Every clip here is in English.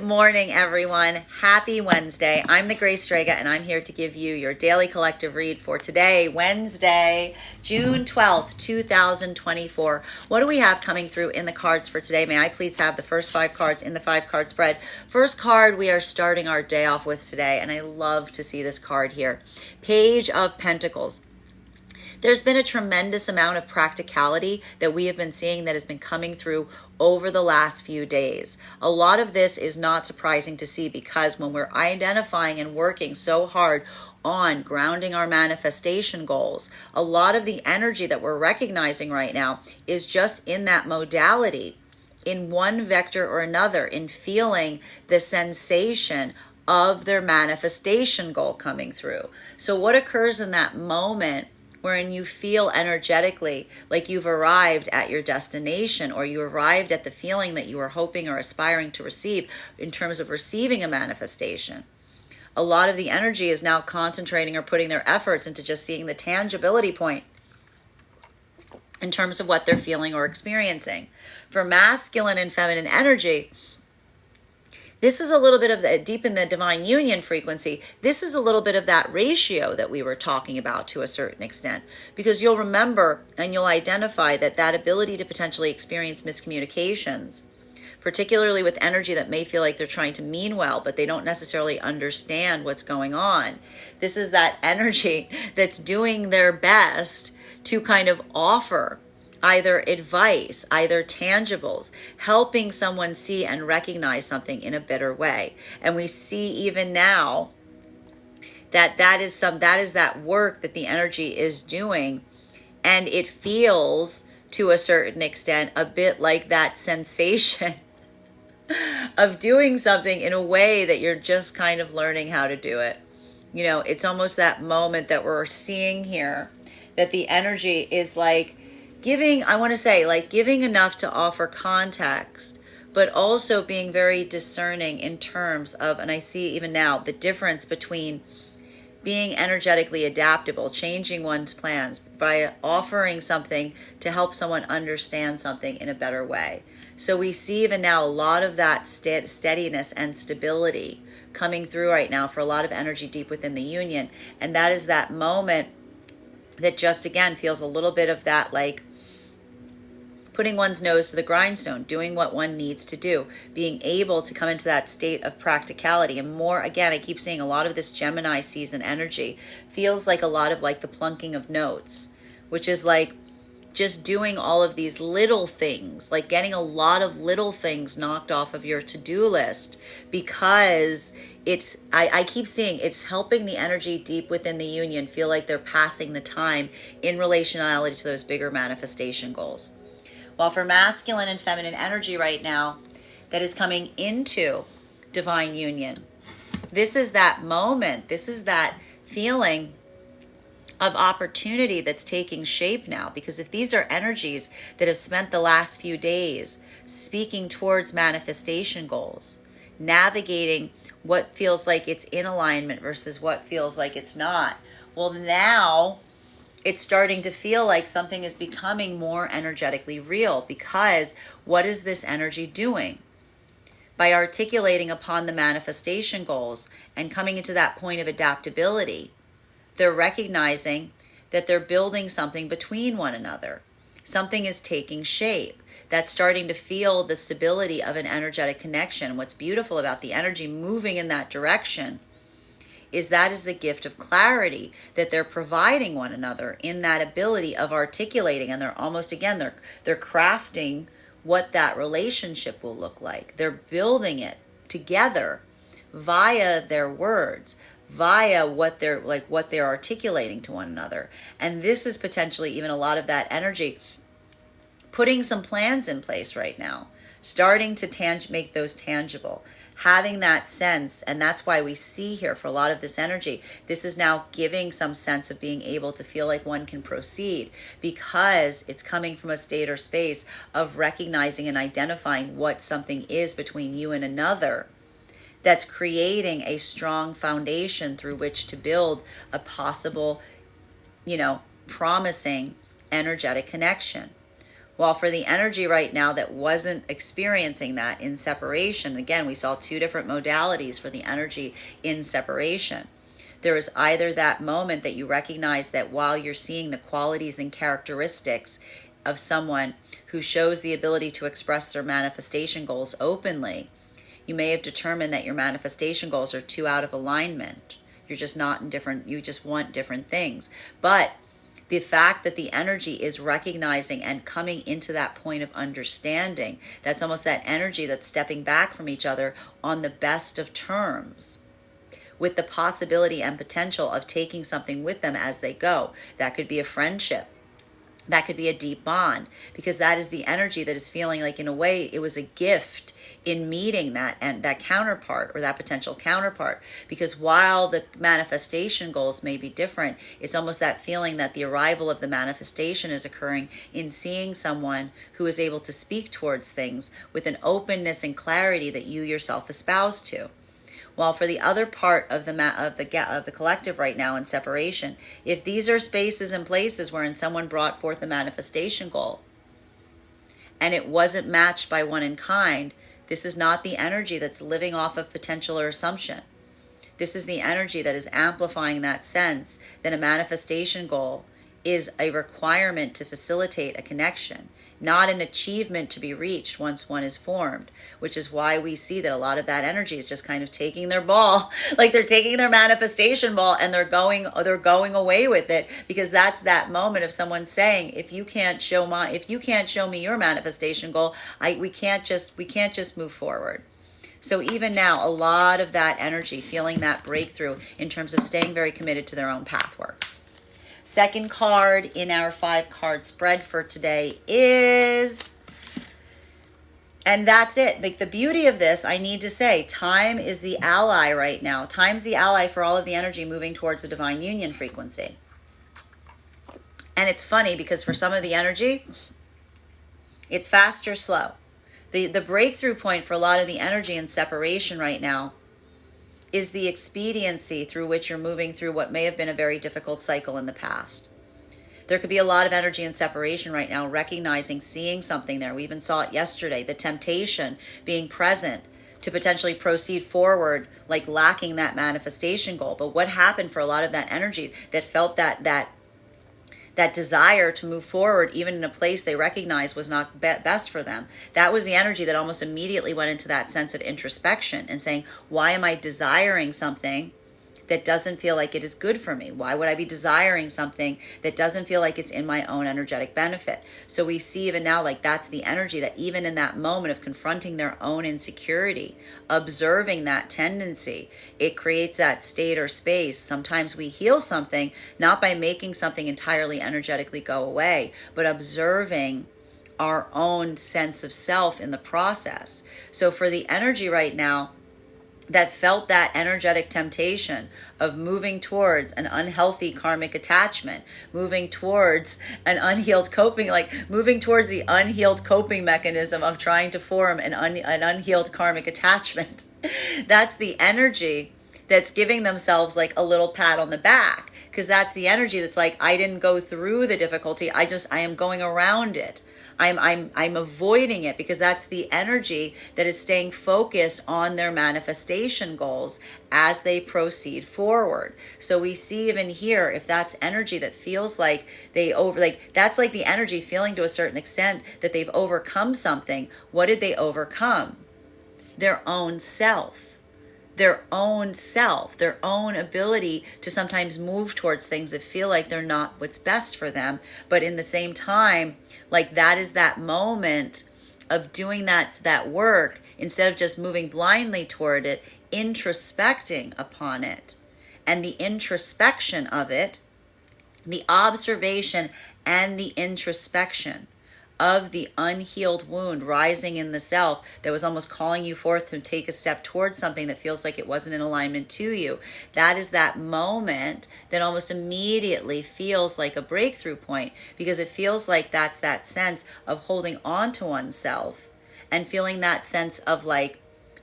Good morning, everyone. Happy Wednesday. I'm the Grace Strega, and I'm here to give you your daily collective read for today, Wednesday, June 12th, 2024. What do we have coming through in the cards for today? May I please have the first 5 cards in the 5-card spread? First card we are starting our day off with today, and I love to see this card here. Page of Pentacles. There's been a tremendous amount of practicality that we have been seeing that has been coming through over the last few days. A lot of this is not surprising to see because when we're identifying and working so hard on grounding our manifestation goals, a lot of the energy that we're recognizing right now is just in that modality, in one vector or another, in feeling the sensation of their manifestation goal coming through. So what occurs in that moment wherein you feel energetically like you've arrived at your destination, or you arrived at the feeling that you were hoping or aspiring to receive in terms of receiving a manifestation? A lot of the energy is now concentrating or putting their efforts into just seeing the tangibility point in terms of what they're feeling or experiencing. For masculine and feminine energy, this is a little bit of the deep in the divine union frequency. This is a little bit of that ratio that we were talking about to a certain extent, because you'll remember and you'll identify that ability to potentially experience miscommunications, particularly with energy that may feel like they're trying to mean well, but they don't necessarily understand what's going on. This is that energy that's doing their best to kind of offer either advice, either tangibles, helping someone see and recognize something in a better way. And we see even now that is that work that the energy is doing, and it feels to a certain extent a bit like that sensation of doing something in a way that you're just kind of learning how to do it. You know, it's almost that moment that we're seeing here, that the energy is like giving, I want to say, like giving enough to offer context, but also being very discerning in terms of, and I see even now, the difference between being energetically adaptable, changing one's plans by offering something to help someone understand something in a better way. So we see even now a lot of that steadiness and stability coming through right now for a lot of energy deep within the union. And that is that moment that just, again, feels a little bit of that, like putting one's nose to the grindstone, doing what one needs to do, being able to come into that state of practicality. And more, again, I keep seeing a lot of this Gemini season energy feels like a lot of like the plunking of notes, which is like just doing all of these little things, like getting a lot of little things knocked off of your to-do list, because it's, I keep seeing it's helping the energy deep within the union feel like they're passing the time in relationality to those bigger manifestation goals. While for masculine and feminine energy right now that is coming into divine union, this is that moment, this is that feeling of opportunity that's taking shape now. Because if these are energies that have spent the last few days speaking towards manifestation goals, navigating what feels like it's in alignment versus what feels like it's not, well, now it's starting to feel like something is becoming more energetically real. Because what is this energy doing? By articulating upon the manifestation goals and coming into that point of adaptability, they're recognizing that they're building something between one another. Something is taking shape. That's starting to feel the stability of an energetic connection. What's beautiful about the energy moving in that direction is that is the gift of clarity that they're providing one another in that ability of articulating. And they're almost, again, they're crafting what that relationship will look like. They're building it together via their words, via what they're articulating to one another. And this is potentially even a lot of that energy putting some plans in place right now, starting to make those tangible, having that sense. And that's why we see here for a lot of this energy, this is now giving some sense of being able to feel like one can proceed, because it's coming from a state or space of recognizing and identifying what something is between you and another, that's creating a strong foundation through which to build a possible, promising energetic connection. While for the energy right now that wasn't experiencing that in separation, again, we saw two different modalities for the energy in separation. There is either that moment that you recognize that while you're seeing the qualities and characteristics of someone who shows the ability to express their manifestation goals openly, you may have determined that your manifestation goals are too out of alignment. You're just not in different, you just want different things. But the fact that the energy is recognizing and coming into that point of understanding, that's almost that energy that's stepping back from each other on the best of terms, with the possibility and potential of taking something with them as they go. That could be a friendship. That could be a deep bond, because that is the energy that is feeling like, in a way, it was a gift in meeting that and that counterpart or that potential counterpart. Because while the manifestation goals may be different, it's almost that feeling that the arrival of the manifestation is occurring in seeing someone who is able to speak towards things with an openness and clarity that you yourself espouse to. While for the other part of the collective right now in separation, if these are spaces and places wherein someone brought forth a manifestation goal and it wasn't matched by one in kind, this is not the energy that's living off of potential or assumption. This is the energy that is amplifying that sense that a manifestation goal is a requirement to facilitate a connection, not an achievement to be reached once one is formed, which is why we see that a lot of that energy is just kind of taking their ball, like they're taking their manifestation ball and they're going away with it, because that's that moment of someone saying, if you can't show me your manifestation goal, we can't just move forward. So even now, a lot of that energy, feeling that breakthrough in terms of staying very committed to their own path work. Second card in our 5-card spread for today is, and that's it. Like, the beauty of this, I need to say, time is the ally right now. Time's the ally for all of the energy moving towards the divine union frequency. And it's funny because for some of the energy, it's fast or slow. The breakthrough point for a lot of the energy in separation right now is the expediency through which you're moving through what may have been a very difficult cycle in the past. There could be a lot of energy in separation right now, recognizing, seeing something there. We even saw it yesterday, the temptation being present to potentially proceed forward, like lacking that manifestation goal. But what happened for a lot of that energy that felt that desire to move forward, even in a place they recognized was not best for them? That was the energy that almost immediately went into that sense of introspection and saying, why am I desiring something that doesn't feel like it is good for me? Why would I be desiring something that doesn't feel like it's in my own energetic benefit? So we see even now, like, that's the energy that even in that moment of confronting their own insecurity, observing that tendency, it creates that state or space. Sometimes we heal something not by making something entirely energetically go away, but observing our own sense of self in the process. So for the energy right now that felt that energetic temptation of moving towards an unhealthy karmic attachment, moving towards an unhealed coping, like moving towards the unhealed coping mechanism of trying to form an unhealed karmic attachment. That's the energy that's giving themselves like a little pat on the back, because that's the energy that's like, I didn't go through the difficulty, I am going around it. I'm avoiding it, because that's the energy that is staying focused on their manifestation goals as they proceed forward. So we see even here, if that's energy that feels like that's like the energy feeling to a certain extent that they've overcome something. What did they overcome? Their own self. Their own ability to sometimes move towards things that feel like they're not what's best for them. But in the same time, like, that is that moment of doing that work, instead of just moving blindly toward it, introspecting upon it. And the introspection of it, the observation and the introspection of the unhealed wound rising in the self that was almost calling you forth to take a step towards something that feels like it wasn't in alignment to you. That is that moment that almost immediately feels like a breakthrough point, because it feels like that's that sense of holding on to oneself and feeling that sense of like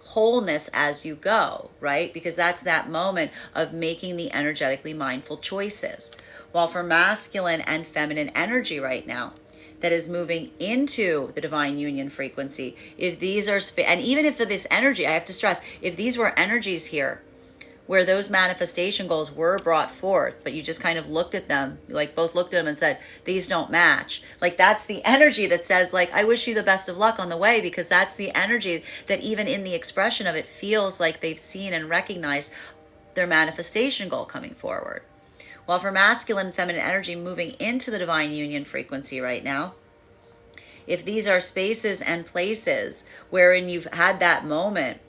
wholeness as you go, right? Because that's that moment of making the energetically mindful choices. While for masculine and feminine energy right now, that is moving into the divine union frequency, if these are, and even if for this energy, I have to stress, if these were energies here where those manifestation goals were brought forth, but you just kind of looked at them, you like both looked at them and said, these don't match. Like that's the energy that says like, I wish you the best of luck on the way, because that's the energy that even in the expression of it feels like they've seen and recognized their manifestation goal coming forward. While for masculine and feminine energy moving into the divine union frequency right now, if these are spaces and places wherein you've had that moment,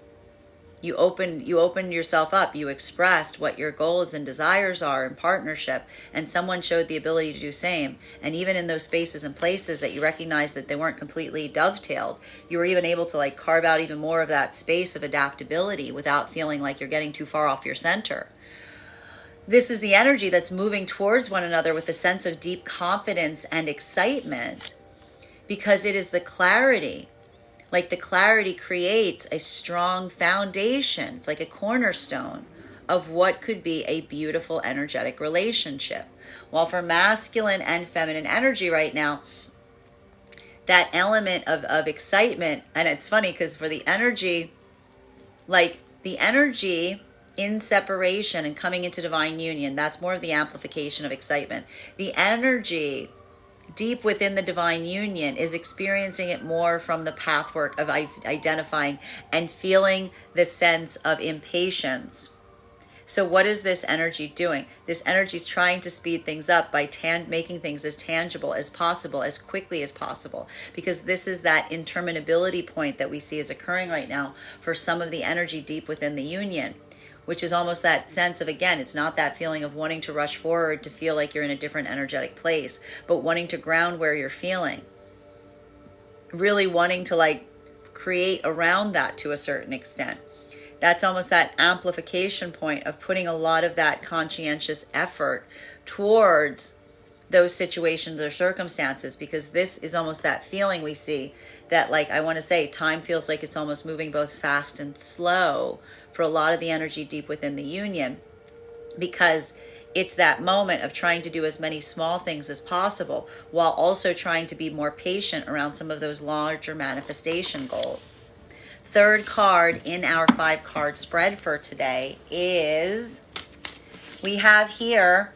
you opened yourself up, you expressed what your goals and desires are in partnership, and someone showed the ability to do same. And even in those spaces and places that you recognized that they weren't completely dovetailed, you were even able to like carve out even more of that space of adaptability without feeling like you're getting too far off your center. This is the energy that's moving towards one another with a sense of deep confidence and excitement, because it is the clarity. Like the clarity creates a strong foundation. It's like a cornerstone of what could be a beautiful energetic relationship. While for masculine and feminine energy right now, that element of excitement, and it's funny because for the energy, like the energy in separation and coming into divine union, that's more of the amplification of excitement. The energy deep within the divine union is experiencing it more from the pathwork of identifying and feeling the sense of impatience. So what is this energy doing? This energy is trying to speed things up by making things as tangible as possible, as quickly as possible, because this is that interminability point that we see is occurring right now for some of the energy deep within the union, which is almost that sense of, again, it's not that feeling of wanting to rush forward to feel like you're in a different energetic place, but wanting to ground where you're feeling. Really wanting to like create around that to a certain extent. That's almost that amplification point of putting a lot of that conscientious effort towards those situations or circumstances, because this is almost that feeling we see that, like, I want to say time feels like it's almost moving both fast and slow for a lot of the energy deep within the union, because it's that moment of trying to do as many small things as possible while also trying to be more patient around some of those larger manifestation goals. Third card in our 5-card spread for today is, we have here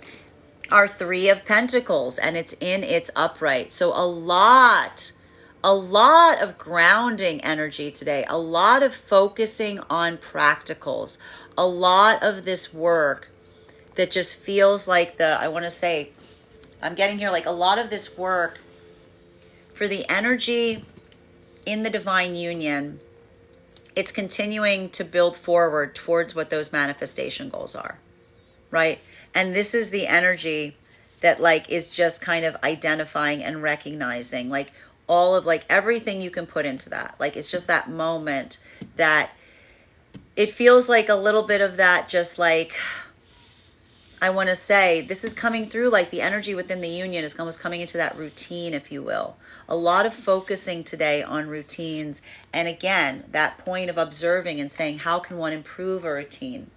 our 3 of Pentacles, and it's in its upright. So a lot of grounding energy today, a lot of focusing on practicals, a lot of this work that just feels like I'm getting here like a lot of this work for the energy in the divine union. It's continuing to build forward towards what those manifestation goals are, right? And this is the energy that like is just kind of identifying and recognizing like all of like everything you can put into that. Like it's just that moment that it feels like a little bit of that, just like, I want to say this is coming through, like the energy within the union is almost coming into that routine, if you will. A lot of focusing today on routines. And again, that point of observing and saying, how can one improve a routine?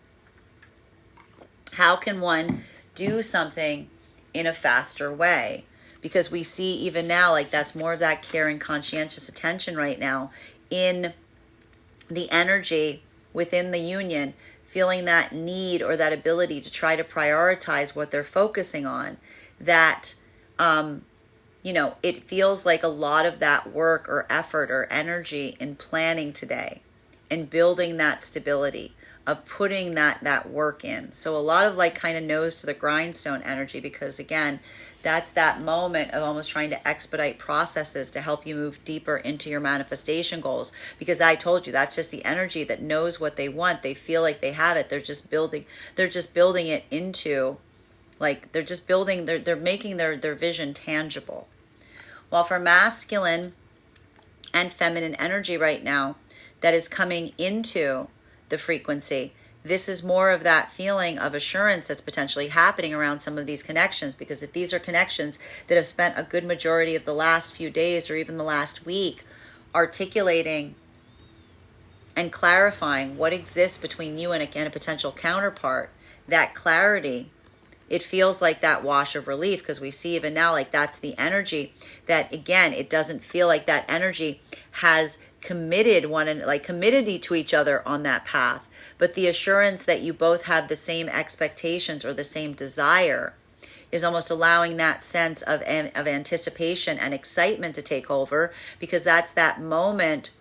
How can one do something in a faster way? Because we see even now, like that's more of that care and conscientious attention right now in the energy within the union, feeling that need or that ability to try to prioritize what they're focusing on, that, it feels like a lot of that work or effort or energy in planning today and building that stability of putting that work in. So a lot of like kind of nose to the grindstone energy, because again, that's that moment of almost trying to expedite processes to help you move deeper into your manifestation goals. Because I told you, that's just the energy that knows what they want. They feel like they have it. They're just building it into, like, they're making their vision tangible. While for masculine and feminine energy right now that is coming into the frequency, this is more of that feeling of assurance that's potentially happening around some of these connections. Because if these are connections that have spent a good majority of the last few days or even the last week articulating and clarifying what exists between you and a potential counterpart, that clarity it feels like that wash of relief, because we see even now, like, that's the energy that, again, it doesn't feel like that energy has committed to each other on that path. But the assurance that you both have the same expectations or the same desire is almost allowing that sense of anticipation and excitement to take over, because that's that moment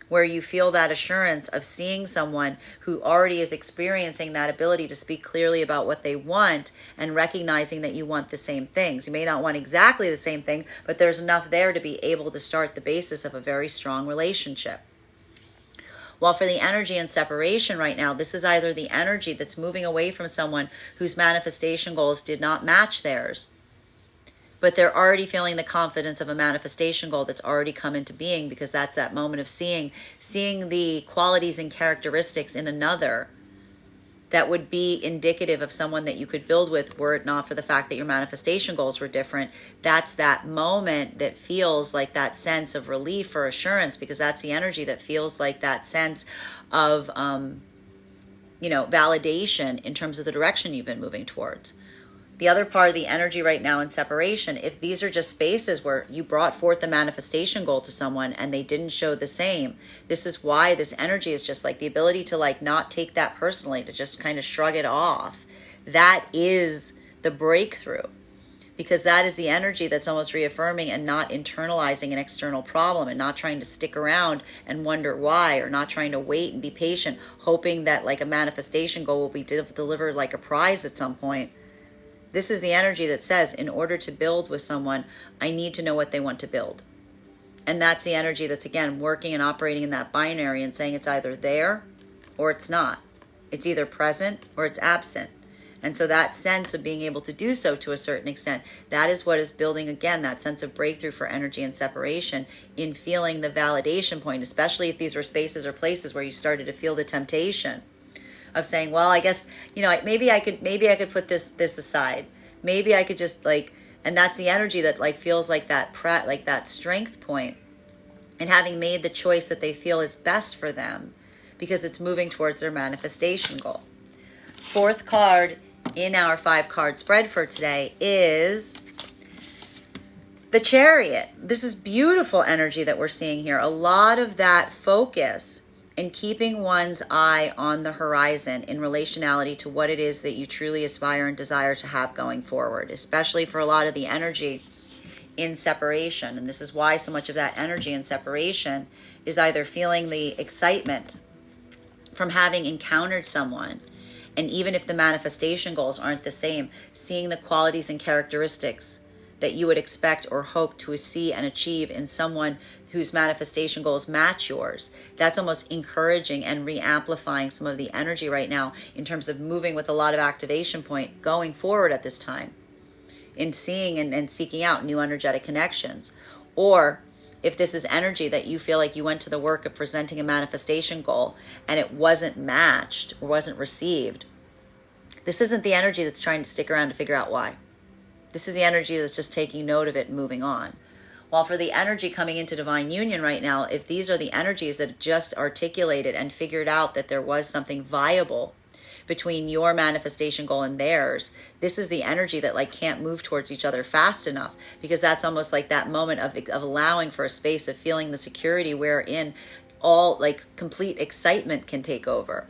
where you feel that assurance of seeing someone who already is experiencing that ability to speak clearly about what they want, and recognizing that you want the same things. You may not want exactly the same thing, but there's enough there to be able to start the basis of a very strong relationship. While for the energy in separation right now, this is either the energy that's moving away from someone whose manifestation goals did not match theirs, but they're already feeling the confidence of a manifestation goal that's already come into being, because that's that moment of seeing the qualities and characteristics in another that would be indicative of someone that you could build with, were it not for the fact that your manifestation goals were different. That's that moment that feels like that sense of relief or assurance, because that's the energy that feels like that sense of validation in terms of the direction you've been moving towards. The other part of the energy right now in separation, if these are just spaces where you brought forth the manifestation goal to someone and they didn't show the same, this is why this energy is just like the ability to like not take that personally, to just kind of shrug it off. That is the breakthrough, because that is the energy that's almost reaffirming and not internalizing an external problem, and not trying to stick around and wonder why, or not trying to wait and be patient, hoping that like a manifestation goal will be delivered like a prize at some point. This is the energy that says, in order to build with someone, I need to know what they want to build. And that's the energy that's, again, working and operating in that binary and saying it's either there or it's not. It's either present or it's absent. And so that sense of being able to do so to a certain extent, that is what is building, again, that sense of breakthrough for energy and separation, in feeling the validation point, especially if these were spaces or places where you started to feel the temptation of saying, well, I guess, maybe I could put this aside. Maybe I could just and that's the energy that feels like that strength point, and having made the choice that they feel is best for them, because it's moving towards their manifestation goal. Fourth card in our 5-card spread for today is the Chariot. This is beautiful energy that we're seeing here. A lot of that focus and keeping one's eye on the horizon in relationality to what it is that you truly aspire and desire to have going forward, especially for a lot of the energy in separation. And this is why so much of that energy in separation is either feeling the excitement from having encountered someone, and even if the manifestation goals aren't the same, seeing the qualities and characteristics that you would expect or hope to see and achieve in someone whose manifestation goals match yours. That's almost encouraging and re-amplifying some of the energy right now in terms of moving with a lot of activation point going forward at this time, in seeing and seeking out new energetic connections. Or if this is energy that you feel like you went to the work of presenting a manifestation goal and it wasn't matched or wasn't received, this isn't the energy that's trying to stick around to figure out why. This is the energy that's just taking note of it and moving on. While for the energy coming into divine union right now, if these are the energies that just articulated and figured out that there was something viable between your manifestation goal and theirs, this is the energy that can't move towards each other fast enough, because that's almost like that moment of allowing for a space of feeling the security wherein all complete excitement can take over.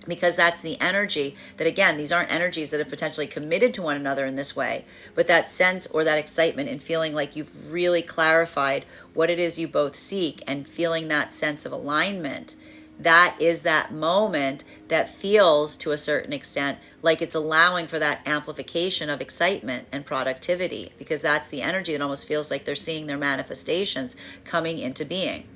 Because that's the energy that, again, these aren't energies that have potentially committed to one another in this way, but that sense or that excitement in feeling like you've really clarified what it is you both seek, and feeling that sense of alignment, that is that moment that feels to a certain extent like it's allowing for that amplification of excitement and productivity, because that's the energy that almost feels like they're seeing their manifestations coming into being.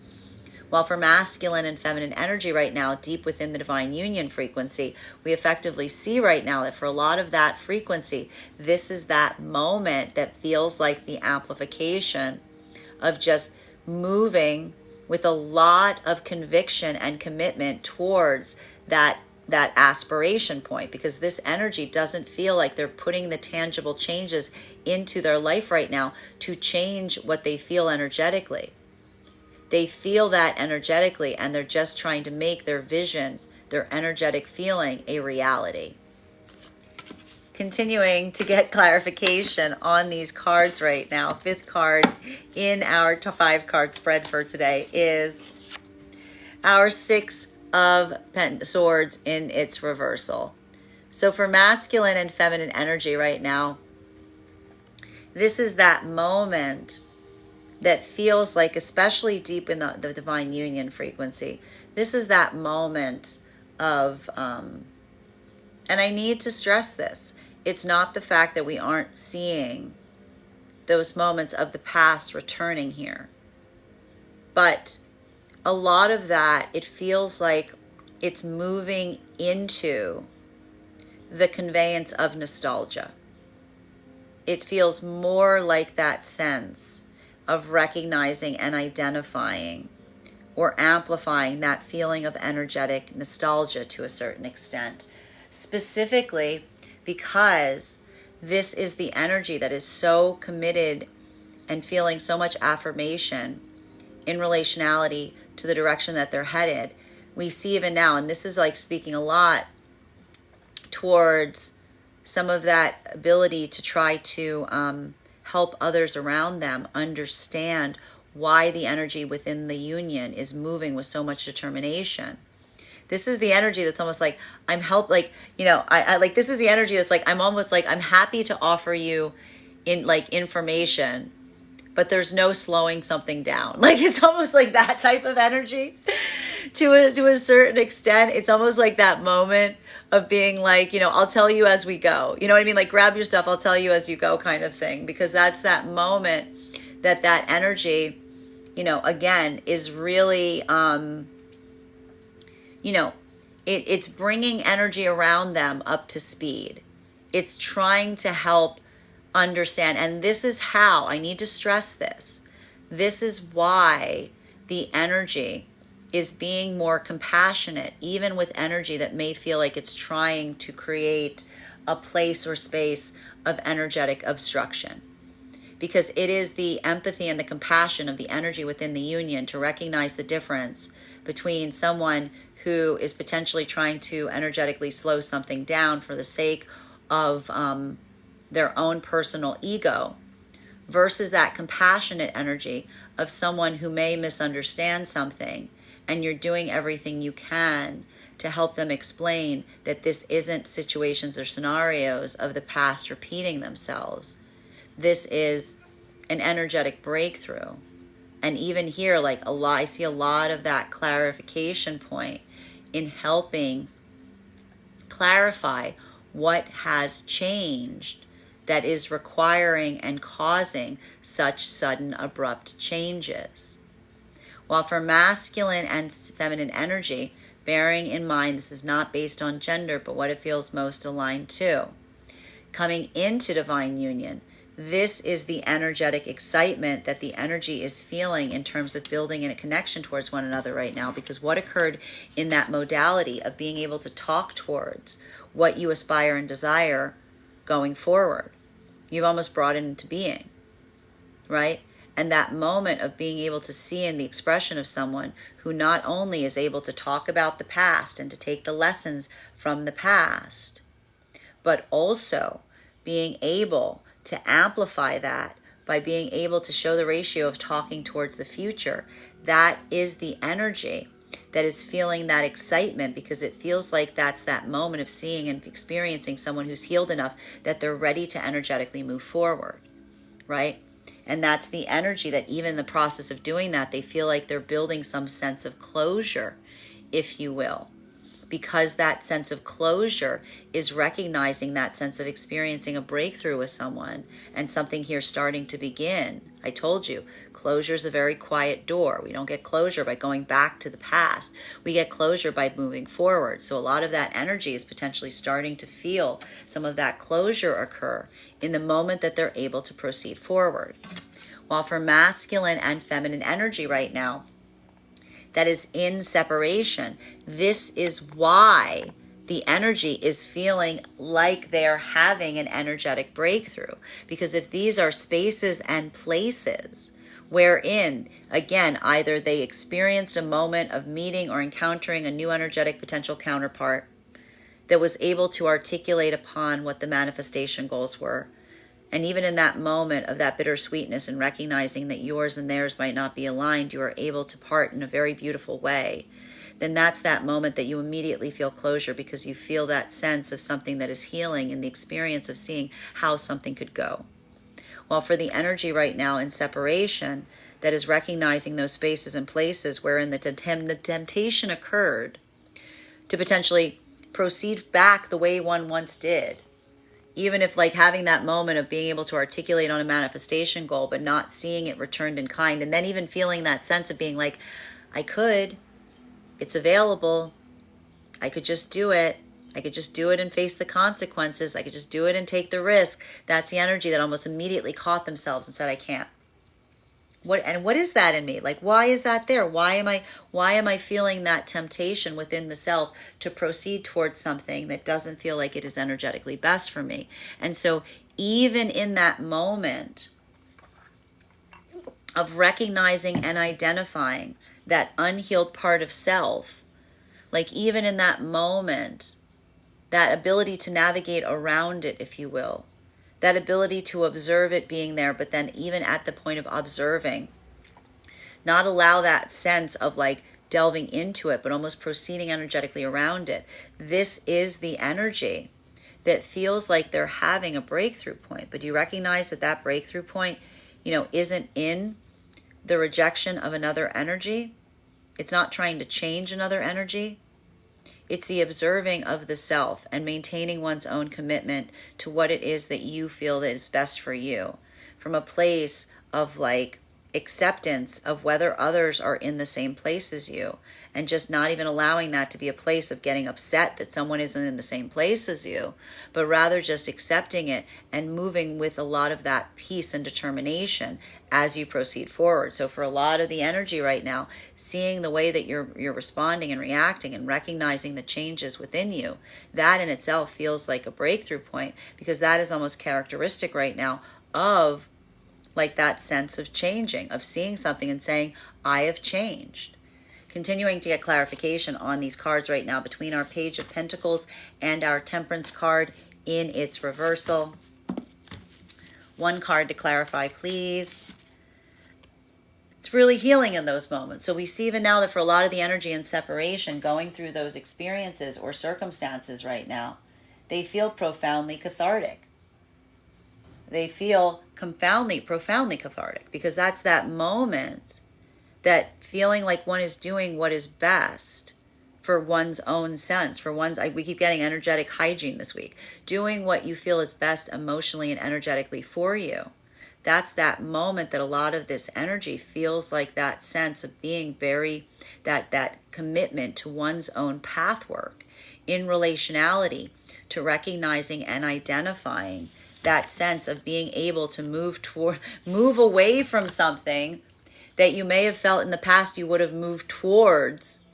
While for masculine and feminine energy right now, deep within the divine union frequency, we effectively see right now that for a lot of that frequency, this is that moment that feels like the amplification of just moving with a lot of conviction and commitment towards that aspiration point, because this energy doesn't feel like they're putting the tangible changes into their life right now to change what they feel energetically. They feel that energetically, and they're just trying to make their vision, their energetic feeling, a reality. continuing to get clarification on these cards right now. Fifth card in our 5-card spread for today is our Six of Swords in its reversal. So for masculine and feminine energy right now, this is that moment that feels like, especially deep in the divine union frequency, this is that moment of, and I need to stress this, it's not the fact that we aren't seeing those moments of the past returning here, but a lot of that, it feels like it's moving into the conveyance of nostalgia. It feels more like that sense of recognizing and identifying or amplifying that feeling of energetic nostalgia to a certain extent. Specifically because this is the energy that is so committed and feeling so much affirmation in relationality to the direction that they're headed. We see even now, and this is like speaking a lot towards some of that ability to try to help others around them understand why the energy within the union is moving with so much determination. This is the energy that's almost like I like, this is the energy that's like, I'm almost like, I'm happy to offer you in like information, but there's no slowing something down. Like, it's almost like that type of energy to a certain extent. It's almost like that moment of being like, I'll tell you as we go. You know what I mean? Like, grab your stuff, I'll tell you as you go kind of thing. Because that's that moment that energy, again, is really, it's bringing energy around them up to speed. It's trying to help understand. And this is how, I need to stress this. This is why the energy is being more compassionate, even with energy that may feel like it's trying to create a place or space of energetic obstruction. Because it is the empathy and the compassion of the energy within the union to recognize the difference between someone who is potentially trying to energetically slow something down for the sake of their own personal ego, versus that compassionate energy of someone who may misunderstand something, and you're doing everything you can to help them explain that this isn't situations or scenarios of the past repeating themselves. This is an energetic breakthrough. And even here, like I see a lot of that clarification point in helping clarify what has changed that is requiring and causing such sudden, abrupt changes. While for masculine and feminine energy, bearing in mind this is not based on gender, but what it feels most aligned to. Coming into divine union, this is the energetic excitement that the energy is feeling in terms of building in a connection towards one another right now, because what occurred in that modality of being able to talk towards what you aspire and desire going forward, you've almost brought it into being, right? And that moment of being able to see in the expression of someone who not only is able to talk about the past and to take the lessons from the past, but also being able to amplify that by being able to show the ratio of talking towards the future. That is the energy that is feeling that excitement, because it feels like that's that moment of seeing and experiencing someone who's healed enough that they're ready to energetically move forward, right? And that's the energy that even in the process of doing that, they feel like they're building some sense of closure, if you will. Because that sense of closure is recognizing that sense of experiencing a breakthrough with someone and something here starting to begin. I told you, closure is a very quiet door. We don't get closure by going back to the past. We get closure by moving forward. So a lot of that energy is potentially starting to feel some of that closure occur in the moment that they're able to proceed forward. While for masculine and feminine energy right now, that is in separation, this is why the energy is feeling like they're having an energetic breakthrough. Because if these are spaces and places wherein, again, either they experienced a moment of meeting or encountering a new energetic potential counterpart, that was able to articulate upon what the manifestation goals were. And even in that moment of that bittersweetness and recognizing that yours and theirs might not be aligned, you are able to part in a very beautiful way. Then that's that moment that you immediately feel closure, because you feel that sense of something that is healing in the experience of seeing how something could go. While for the energy right now in separation, that is recognizing those spaces and places wherein the temptation occurred to potentially proceed back the way one once did. Even if like having that moment of being able to articulate on a manifestation goal, but not seeing it returned in kind. And then even feeling that sense of being like, I could, it's available. I could just do it. I could just do it and face the consequences. I could just do it and take the risk. That's the energy that almost immediately caught themselves and said, I can't. What is that in me? Like, why is that there? Why am I feeling that temptation within the self to proceed towards something that doesn't feel like it is energetically best for me? And so even in that moment of recognizing and identifying that unhealed part of self, like even in that moment, that ability to navigate around it, if you will, that ability to observe it being there, but then even at the point of observing, not allow that sense of like delving into it, but almost proceeding energetically around it. This is the energy that feels like they're having a breakthrough point. But do you recognize that that breakthrough point, isn't in the rejection of another energy? It's not trying to change another energy. It's the observing of the self and maintaining one's own commitment to what it is that you feel that is best for you, from a place of like acceptance of whether others are in the same place as you, and just not even allowing that to be a place of getting upset that someone isn't in the same place as you, but rather just accepting it and moving with a lot of that peace and determination as you proceed forward. So for a lot of the energy right now, seeing the way that you're responding and reacting and recognizing the changes within you, that in itself feels like a breakthrough point, because that is almost characteristic right now of like that sense of changing, of seeing something and saying, I have changed. Continuing to get clarification on these cards right now between our Page of Pentacles and our Temperance card in its reversal. One card to clarify, please. It's really healing in those moments. So we see even now that for a lot of the energy in separation, going through those experiences or circumstances right now, they feel profoundly cathartic. They feel profoundly cathartic, because that's that moment, that feeling like one is doing what is best for one's own sense, for one's, we keep getting energetic hygiene this week, doing what you feel is best emotionally and energetically for you. That's that moment that a lot of this energy feels like that sense of being very, that commitment to one's own path work in relationality, to recognizing and identifying that sense of being able to move away from something that you may have felt in the past you would have moved towards,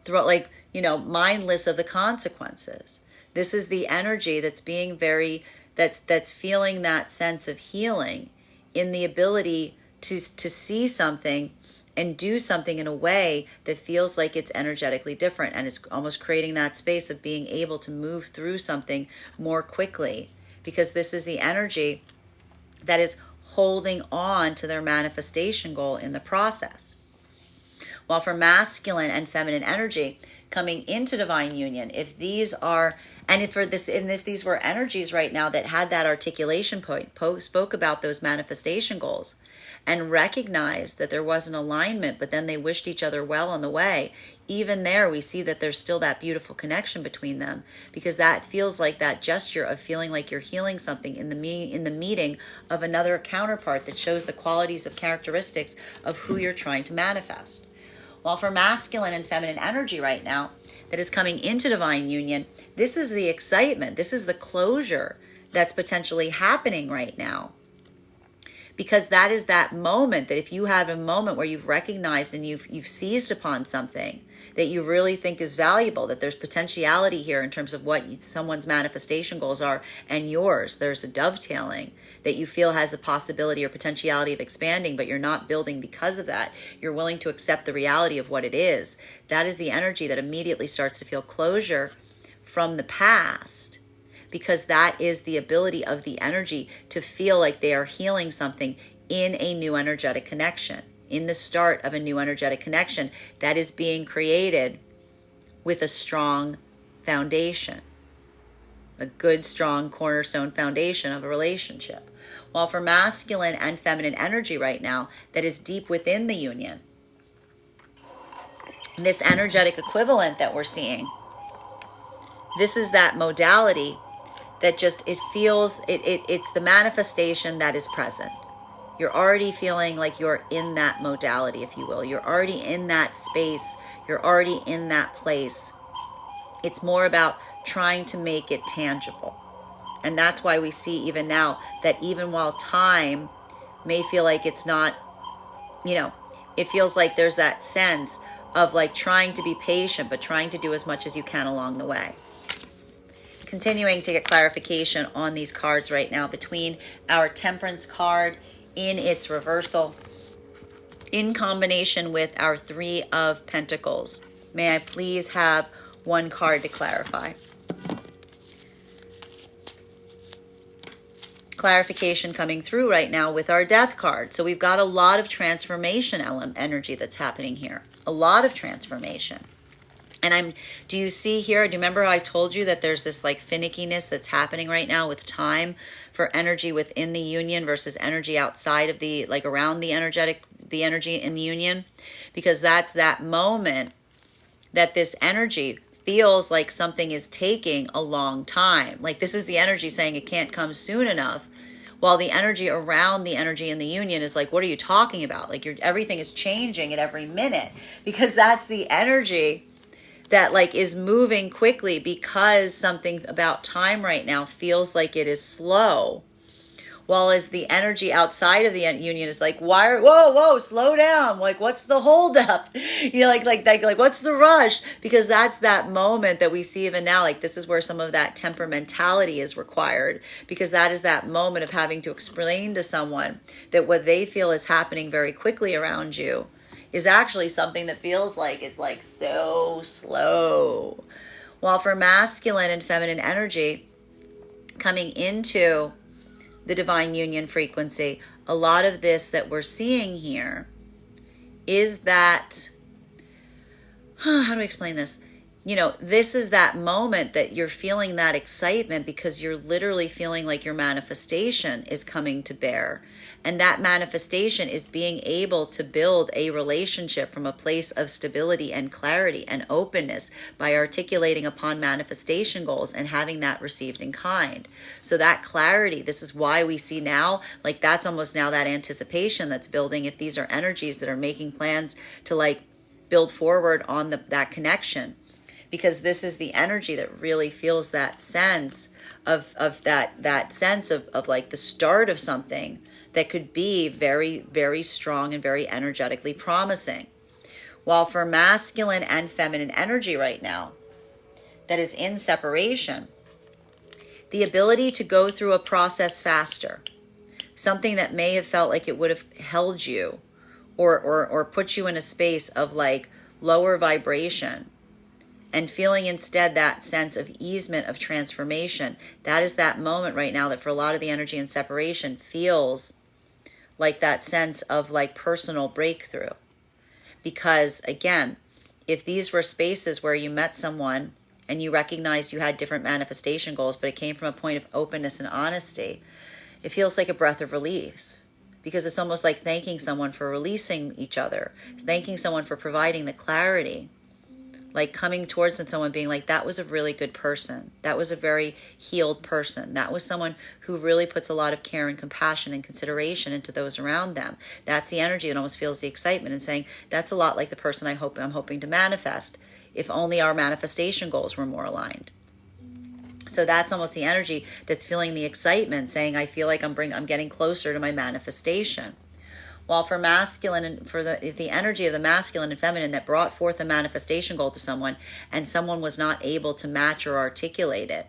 throughout, like, mindless of the consequences. This is the energy that's being very, that's feeling that sense of healing in the ability to see something and do something in a way that feels like it's energetically different, and it's almost creating that space of being able to move through something more quickly, because this is the energy that is holding on to their manifestation goal in the process. While for masculine and feminine energy coming into divine union, if these are, and if these were energies right now that had that articulation point, spoke about those manifestation goals and recognized that there was an alignment, but then they wished each other well on the way, even there we see that there's still that beautiful connection between them, because that feels like that gesture of feeling like you're healing something in the meeting of another counterpart that shows the qualities of characteristics of who you're trying to manifest. While for masculine and feminine energy right now that is coming into divine union, this is the excitement, this is the closure that's potentially happening right now. Because that is that moment that if you have a moment where you've recognized and you've seized upon something that you really think is valuable, that there's potentiality here in terms of what someone's manifestation goals are and yours, there's a dovetailing that you feel has the possibility or potentiality of expanding, but you're not building because of that. You're willing to accept the reality of what it is. That is the energy that immediately starts to feel closure from the past, because that is the ability of the energy to feel like they are healing something in a new energetic connection, in the start of a new energetic connection that is being created with a strong foundation, a good, strong cornerstone foundation of a relationship. While for masculine and feminine energy right now, that is deep within the union, this energetic equivalent that we're seeing, this is that modality that just, it feels, it's the manifestation that is present. You're already feeling like you're in that modality, if you will. You're already in that space. You're already in that place. It's more about trying to make it tangible. And that's why we see even now that even while time may feel like it's not, it feels like there's that sense of like trying to be patient, but trying to do as much as you can along the way. Continuing to get clarification on these cards right now between our Temperance card in its reversal in combination with our Three of Pentacles. May I please have one card to clarify? Clarification coming through right now with our Death card. So we've got a lot of transformation energy that's happening here. A lot of transformation. And do you see here, do you remember how I told you that there's this like finickiness that's happening right now with time for energy within the union versus energy outside of the, like around the energy in the union? Because that's that moment that this energy feels like something is taking a long time. Like this is the energy saying it can't come soon enough. While the energy around the energy in the union is like, what are you talking about? Like everything is changing at every minute, because that's the energy that like is moving quickly, because something about time right now feels like it is slow. While as the energy outside of the union is like, whoa, slow down. Like, what's the holdup? Like, what's the rush? Because that's that moment that we see even now. Like, this is where some of that temperamentality is required, because that is that moment of having to explain to someone that what they feel is happening very quickly around you is actually something that feels like it's like so slow. While for masculine and feminine energy coming into the divine union frequency, a lot of this that we're seeing here is that, how do I explain this? This is that moment that you're feeling that excitement because you're literally feeling like your manifestation is coming to bear. And that manifestation is being able to build a relationship from a place of stability and clarity and openness by articulating upon manifestation goals and having that received in kind. So that clarity, this is why we see now, like that's almost now that anticipation that's building, if these are energies that are making plans to like build forward on that connection. Because this is the energy that really feels that sense of that sense of like the start of something that could be very, very strong and very energetically promising. While for masculine and feminine energy right now that is in separation, the ability to go through a process faster, something that may have felt like it would have held you or put you in a space of like lower vibration, and feeling instead that sense of easement of transformation. That is that moment right now that for a lot of the energy in separation feels like that sense of like personal breakthrough. Because again, if these were spaces where you met someone and you recognized you had different manifestation goals, but it came from a point of openness and honesty, it feels like a breath of relief. Because it's almost like thanking someone for releasing each other, it's thanking someone for providing the clarity. Like coming towards someone being like, that was a really good person. That was a very healed person. That was someone who really puts a lot of care and compassion and consideration into those around them. That's the energy that almost feels the excitement and saying, that's a lot like the person I'm hoping to manifest, if only our manifestation goals were more aligned. So that's almost the energy that's feeling the excitement, saying, I feel like I'm getting closer to my manifestation. While for masculine and for the energy of the masculine and feminine that brought forth a manifestation goal to someone and someone was not able to match or articulate it,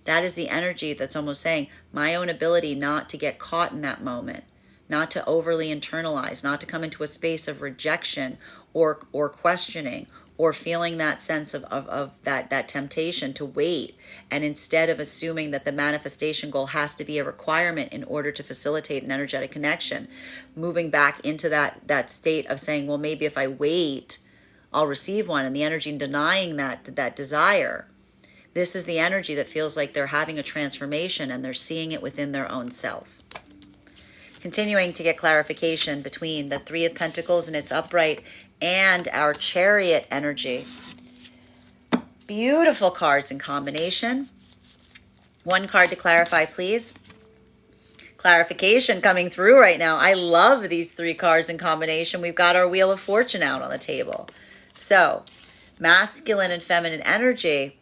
that is the energy that's almost saying my own ability not to get caught in that moment, not to overly internalize, not to come into a space of rejection or questioning or feeling that sense of that temptation to wait, and instead of assuming that the manifestation goal has to be a requirement in order to facilitate an energetic connection, moving back into that state of saying, well, maybe if I wait, I'll receive one, and the energy denying that desire. This is the energy that feels like they're having a transformation and they're seeing it within their own self. Continuing to get clarification between the Three of Pentacles and its upright and our Chariot energy. Beautiful cards in combination. One card to clarify, please. Clarification coming through right now. I love these three cards in combination. We've got our Wheel of Fortune out on the table. So, masculine and feminine energy,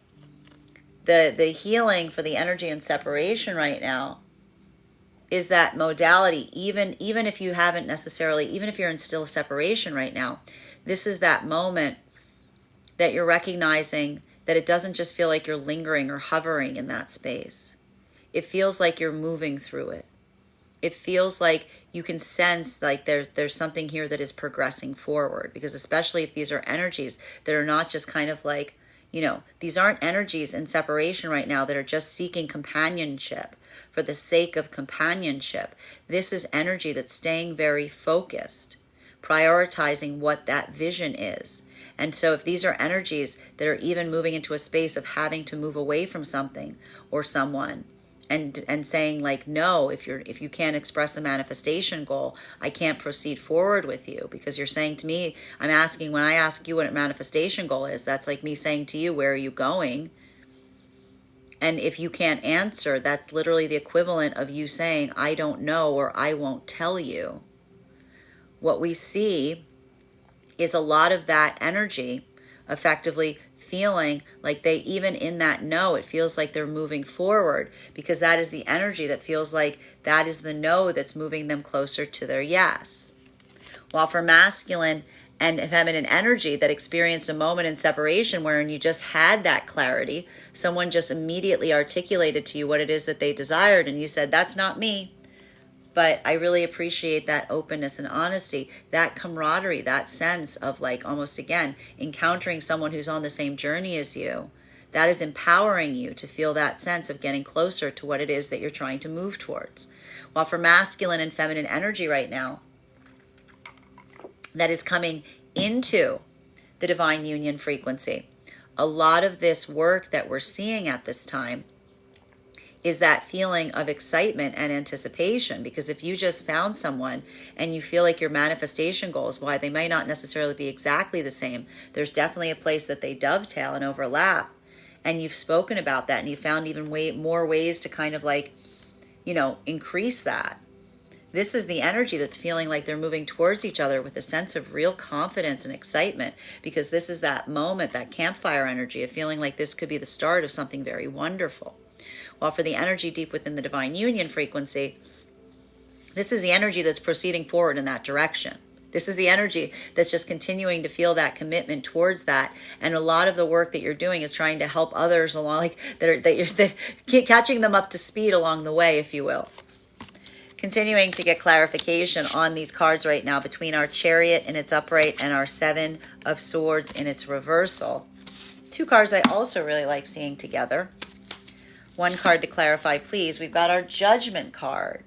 the healing for the energy and separation right now is that modality. Even if you haven't necessarily, even if you're in still separation right now, this is that moment that you're recognizing that it doesn't just feel like you're lingering or hovering in that space. It feels like you're moving through it. It feels like you can sense like there's something here that is progressing forward, because especially if these are energies that are not just kind of like, these aren't energies in separation right now that are just seeking companionship for the sake of companionship. This is energy that's staying very focused, prioritizing what that vision is. And so if these are energies that are even moving into a space of having to move away from something or someone, and saying like, no, if you can't express the manifestation goal, I can't proceed forward with you, because you're saying to me, when I ask you what a manifestation goal is, that's like me saying to you, where are you going? And if you can't answer, that's literally the equivalent of you saying, I don't know, or I won't tell you. What we see is a lot of that energy effectively feeling like they, even in that no, it feels like they're moving forward, because that is the energy that feels like that is the no that's moving them closer to their yes. While for masculine and feminine energy that experienced a moment in separation wherein you just had that clarity, someone just immediately articulated to you what it is that they desired, and you said, that's not me. But I really appreciate that openness and honesty, that camaraderie, that sense of like almost, again, encountering someone who's on the same journey as you. That is empowering you to feel that sense of getting closer to what it is that you're trying to move towards. While for masculine and feminine energy right now, that is coming into the divine union frequency. A lot of this work that we're seeing at this time is that feeling of excitement and anticipation, because if you just found someone and you feel like your manifestation goals, why they might not necessarily be exactly the same, there's definitely a place that they dovetail and overlap, and you've spoken about that, and you found even more ways to kind of like, increase that. This is the energy that's feeling like they're moving towards each other with a sense of real confidence and excitement, because this is that moment, that campfire energy of feeling like this could be the start of something very wonderful. While for the energy deep within the divine union frequency, this is the energy that's proceeding forward in that direction. This is the energy that's just continuing to feel that commitment towards that. And a lot of the work that you're doing is trying to help others along, like that catching them up to speed along the way, if you will. Continuing to get clarification on these cards right now between our Chariot in its upright and our Seven of Swords in its reversal. Two cards I also really like seeing together. One card to clarify, please. We've got our Judgment card.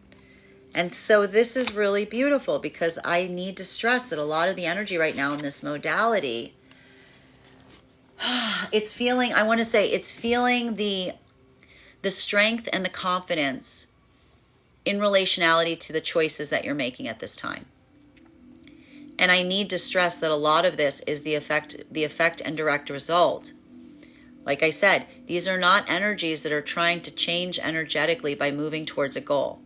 And so this is really beautiful, because I need to stress that a lot of the energy right now in this modality, it's feeling the strength and the confidence in relationality to the choices that you're making at this time. And I need to stress that a lot of this is the effect and direct result. Like I said, these are not energies that are trying to change energetically by moving towards a goal.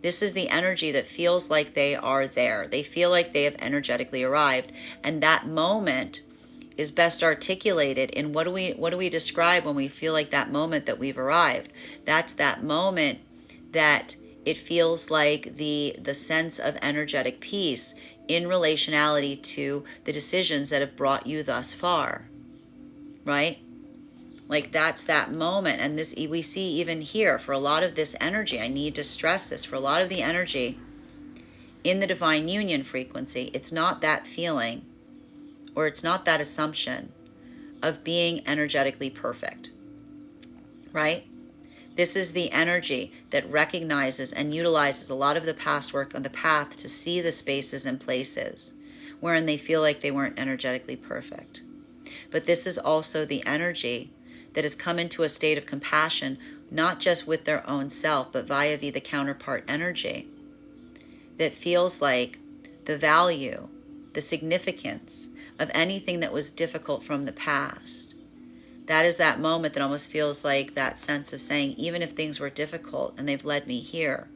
This is the energy that feels like they are there. They feel like they have energetically arrived. And that moment is best articulated in what do we describe when we feel like that moment that we've arrived? That's that moment that it feels like the sense of energetic peace in relationality to the decisions that have brought you thus far, right? Like that's that moment. And this we see even here for a lot of this energy. I need to stress this. For a lot of the energy in the divine union frequency, it's not that feeling or it's not that assumption of being energetically perfect, right? This is the energy that recognizes and utilizes a lot of the past work on the path to see the spaces and places wherein they feel like they weren't energetically perfect. But this is also the energy that has come into a state of compassion, not just with their own self, but via the counterpart energy that feels like the value, the significance of anything that was difficult from the past. That is that moment that almost feels like that sense of saying, even if things were difficult and they've led me here,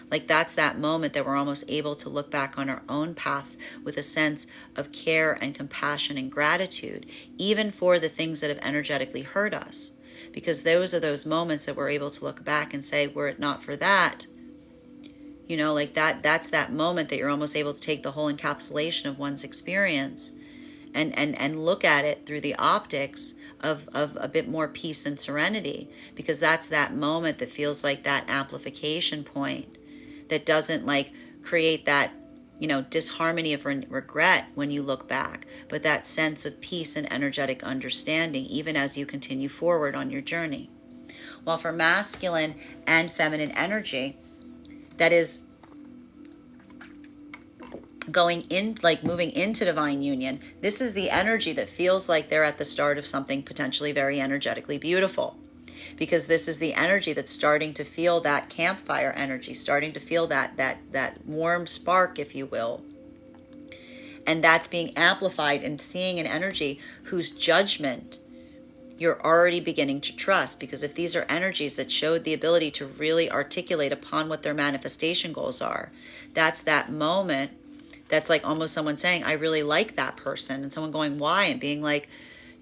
like that's that moment that we're almost able to look back on our own path with a sense of care and compassion and gratitude, even for the things that have energetically hurt us. Because those are those moments that we're able to look back and say, were it not for that, like that's that moment that you're almost able to take the whole encapsulation of one's experience and look at it through the optics of a bit more peace and serenity, because that's that moment that feels like that amplification point that doesn't like create that disharmony of regret when you look back, but that sense of peace and energetic understanding even as you continue forward on your journey. While for masculine and feminine energy, that is going in, like moving into divine union, this is the energy that feels like they're at the start of something potentially very energetically beautiful, because this is the energy that's starting to feel that campfire energy, starting to feel that warm spark, if you will. And that's being amplified and seeing an energy whose judgment you're already beginning to trust, because if these are energies that showed the ability to really articulate upon what their manifestation goals are, that's that moment that's like almost someone saying, I really like that person, and someone going, why? And being like,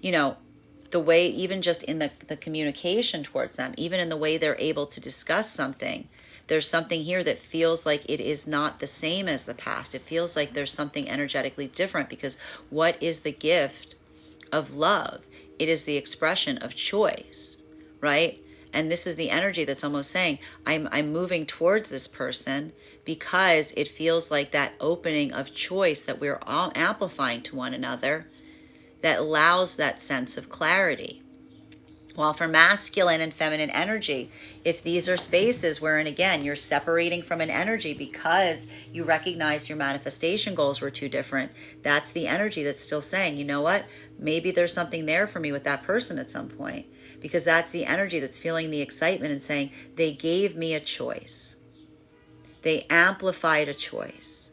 the way, even just in the communication towards them, even in the way they're able to discuss something, there's something here that feels like it is not the same as the past. It feels like there's something energetically different, because what is the gift of love? It is the expression of choice, right? And this is the energy that's almost saying, I'm moving towards this person because it feels like that opening of choice that we're all amplifying to one another that allows that sense of clarity. While for masculine and feminine energy, if these are spaces wherein, again, you're separating from an energy because you recognize your manifestation goals were too different, that's the energy that's still saying, you know what, maybe there's something there for me with that person at some point. Because that's the energy that's feeling the excitement and saying, they gave me a choice. They amplified a choice.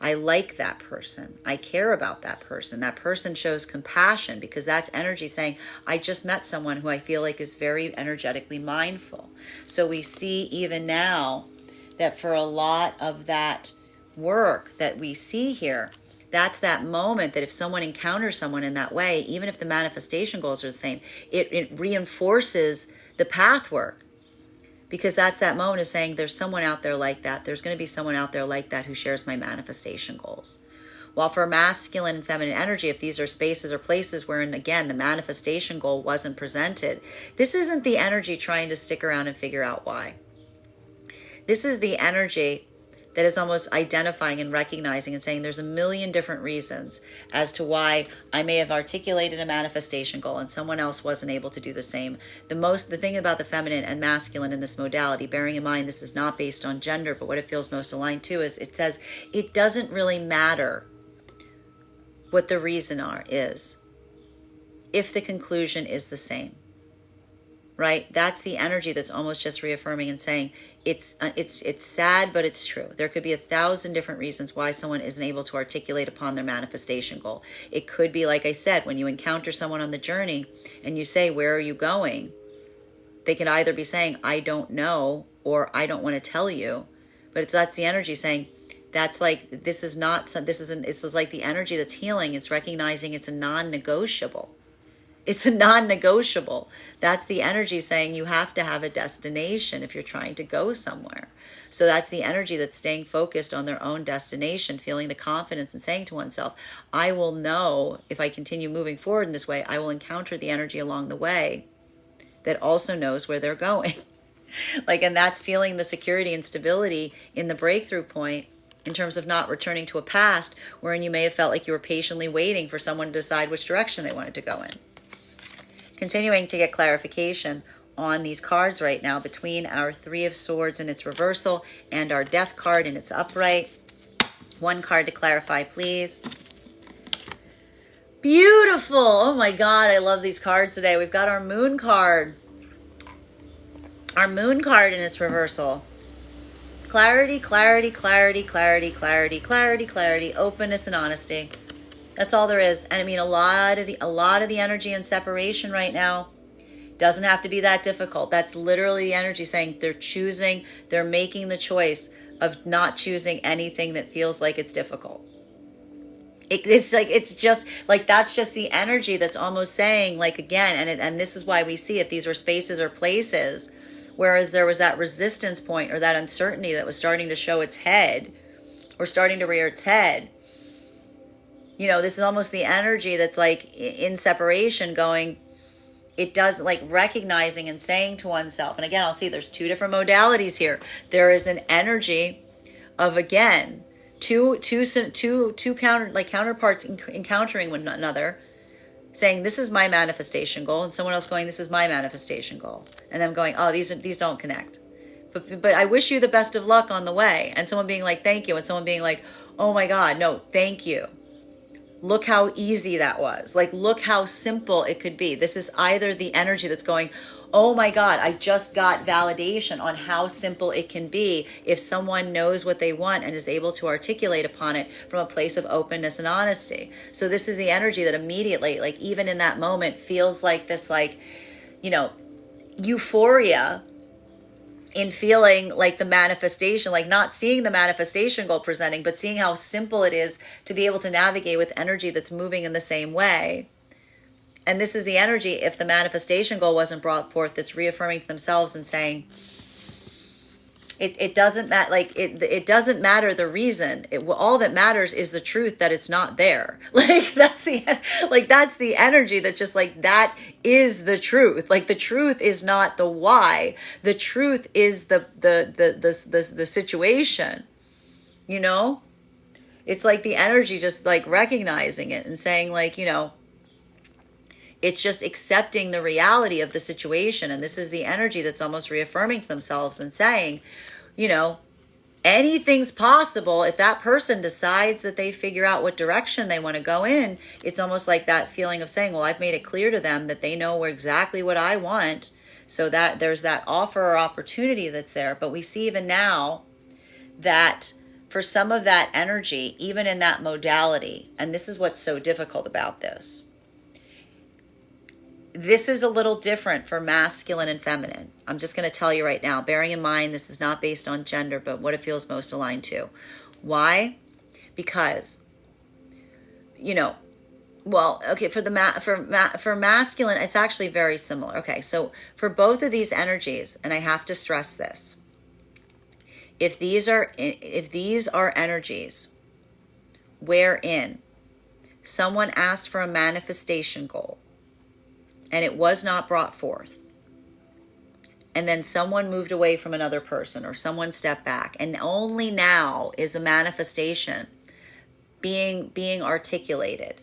I like that person. I care about that person. That person shows compassion, because that's energy saying, I just met someone who I feel like is very energetically mindful. So we see even now that for a lot of that work that we see here, that's that moment that if someone encounters someone in that way, even if the manifestation goals are the same, it reinforces the path work. Because that's that moment of saying, there's someone out there like that. There's going to be someone out there like that who shares my manifestation goals. While for masculine and feminine energy, if these are spaces or places wherein, again, the manifestation goal wasn't presented, this isn't the energy trying to stick around and figure out why. This is the energy that is almost identifying and recognizing and saying there's a million different reasons as to why I may have articulated a manifestation goal and someone else wasn't able to do the same. The thing about the feminine and masculine in this modality, bearing in mind this is not based on gender, but what it feels most aligned to is it says it doesn't really matter what the reason is if the conclusion is the same. Right? That's the energy that's almost just reaffirming and saying it's sad, but it's true. There could be 1,000 different reasons why someone isn't able to articulate upon their manifestation goal. It could be, like I said, when you encounter someone on the journey and you say, where are you going? They can either be saying, I don't know, or I don't want to tell you. But that's the energy saying, that's like, this is like the energy that's healing. It's recognizing it's a non-negotiable. It's a non-negotiable. That's the energy saying you have to have a destination if you're trying to go somewhere. So that's the energy that's staying focused on their own destination, feeling the confidence and saying to oneself, I will know if I continue moving forward in this way, I will encounter the energy along the way that also knows where they're going. And that's feeling the security and stability in the breakthrough point, in terms of not returning to a past wherein you may have felt like you were patiently waiting for someone to decide which direction they wanted to go in. Continuing to get clarification on these cards right now between our Three of Swords in its reversal and our Death card in its upright. One card to clarify, please. Beautiful. Oh my God, I love these cards today. We've got our Moon card. Our Moon card in its reversal. Clarity, clarity, clarity, clarity, clarity, clarity, clarity, openness and honesty. That's all there is. And I mean, a lot of the energy in separation right now doesn't have to be that difficult. That's literally the energy saying they're making the choice of not choosing anything that feels like it's difficult. It's just like, that's just the energy that's almost saying, like, again, and this is why we see, if these were spaces or places where there was that resistance point or that uncertainty that was starting to show its head or starting to rear its head, you know, this is almost the energy that's like in separation going, it does, like, recognizing and saying to oneself. And again, I'll see there's two different modalities here. There is an energy of, again, two counterparts encountering one another, saying, this is my manifestation goal, and someone else going, this is my manifestation goal, and them going, oh, these don't connect, but I wish you the best of luck on the way. And someone being like, thank you, and someone being like, oh my God, no, thank you. Look how easy that was. Like, look how simple it could be. This is either the energy that's going, oh my God, I just got validation on how simple it can be if someone knows what they want and is able to articulate upon it from a place of openness and honesty. So this is the energy that immediately, like, even in that moment, feels like this, like, you know, euphoria in feeling like the manifestation, like not seeing the manifestation goal presenting, but seeing how simple it is to be able to navigate with energy that's moving in the same way. And this is the energy, if the manifestation goal wasn't brought forth, that's reaffirming to themselves and saying, it doesn't matter, like, it doesn't matter the reason. All that matters is the truth that it's not there. Like, that's the energy that's just like, that is the truth. Like, the truth is not the why. The truth is the situation. You know? It's like the energy just like recognizing it and saying, like, you know, it's just accepting the reality of the situation. And this is the energy that's almost reaffirming to themselves and saying, you know, anything's possible if that person decides that they figure out what direction they want to go in. It's almost like that feeling of saying, well, I've made it clear to them that they know exactly what I want. So that there's that offer or opportunity that's there. But we see even now that for some of that energy, even in that modality, and this is what's so difficult about this, this is a little different for masculine and feminine. I'm just going to tell you right now, bearing in mind this is not based on gender, but what it feels most aligned to. Why? Because, you know, well, okay, for masculine, it's actually very similar. Okay, so for both of these energies, and I have to stress this, if these are energies wherein someone asked for a manifestation goal, and it was not brought forth, and then someone moved away from another person or someone stepped back, and only now is a manifestation being articulated.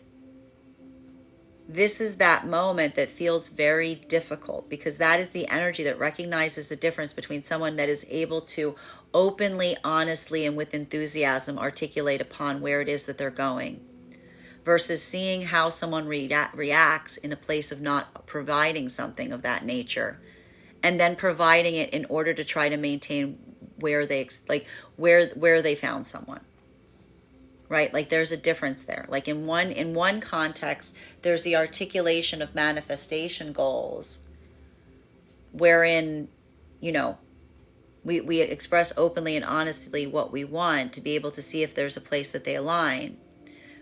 This is that moment that feels very difficult, because that is the energy that recognizes the difference between someone that is able to openly, honestly, and with enthusiasm articulate upon where it is that they're going, versus seeing how someone reacts in a place of not providing something of that nature, and then providing it in order to try to maintain where they found someone. Right? Like, there's a difference there. Like, in one context, there's the articulation of manifestation goals, wherein, you know, we express openly and honestly what we want to be able to see if there's a place that they align.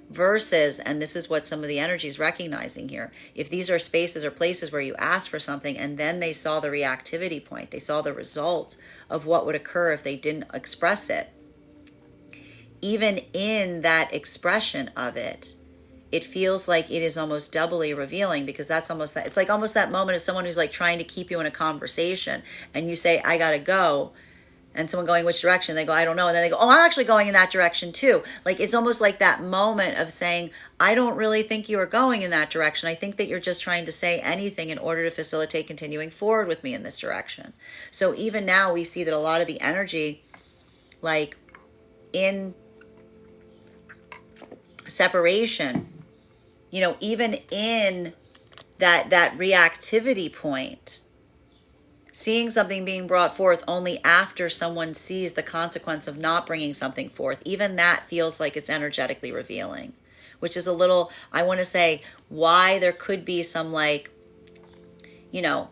Versus, and this is what some of the energy is recognizing here, if these are spaces or places where you ask for something and then they saw the reactivity point, they saw the result of what would occur if they didn't express it, even in that expression of it, it feels like it is almost doubly revealing, because that's almost that, it's like almost that moment of someone who's like trying to keep you in a conversation and you say, I gotta go. and someone going which direction, they go, I don't know, and then they go, oh, I'm actually going in that direction too. Like, it's almost like that moment of saying, I don't really think you are going in that direction. I think that you're just trying to say anything in order to facilitate continuing forward with me in this direction. So even now we see that a lot of the energy, like in separation, you know, even in that reactivity point, seeing something being brought forth only after someone sees the consequence of not bringing something forth, even that feels like it's energetically revealing, which is a little, I want to say, why there could be some, like, you know,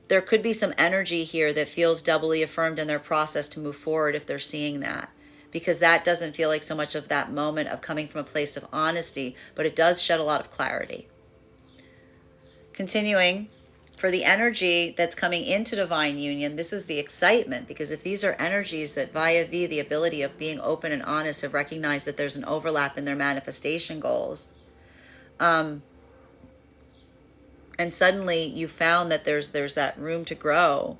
there could be some energy here that feels doubly affirmed in their process to move forward if they're seeing that, because that doesn't feel like so much of that moment of coming from a place of honesty, but it does shed a lot of clarity. Continuing, for the energy that's coming into divine union, this is the excitement, because if these are energies that via the ability of being open and honest have recognized that there's an overlap in their manifestation goals, and suddenly you found that there's that room to grow,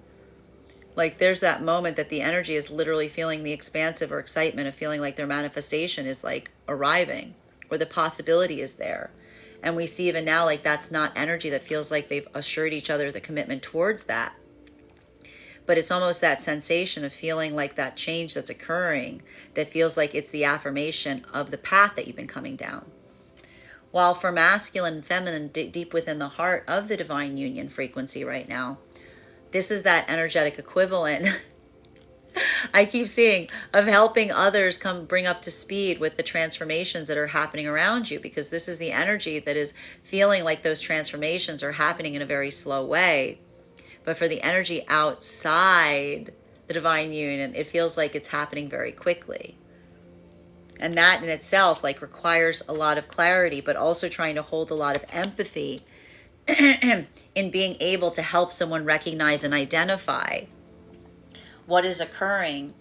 like there's that moment that the energy is literally feeling the expansive or excitement of feeling like their manifestation is like arriving, or the possibility is there. And we see even now, like, that's not energy that feels like they've assured each other the commitment towards that. But it's almost that sensation of feeling like that change that's occurring that feels like it's the affirmation of the path that you've been coming down. While for masculine and feminine, deep within the heart of the divine union frequency right now, this is that energetic equivalent I keep seeing of helping others come bring up to speed with the transformations that are happening around you, because this is the energy that is feeling like those transformations are happening in a very slow way. But for the energy outside the divine union, it feels like it's happening very quickly. And that in itself, like, requires a lot of clarity, but also trying to hold a lot of empathy in being able to help someone recognize and identify what is occurring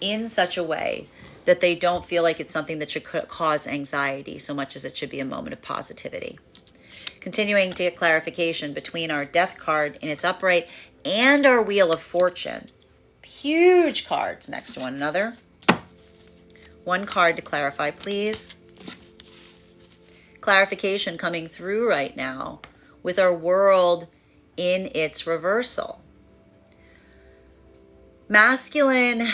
in such a way that they don't feel like it's something that should cause anxiety so much as it should be a moment of positivity. Continuing to get clarification between our death card in its upright and our wheel of fortune. Huge cards next to one another. One card to clarify, please. Clarification coming through right now with our world in its reversal. Masculine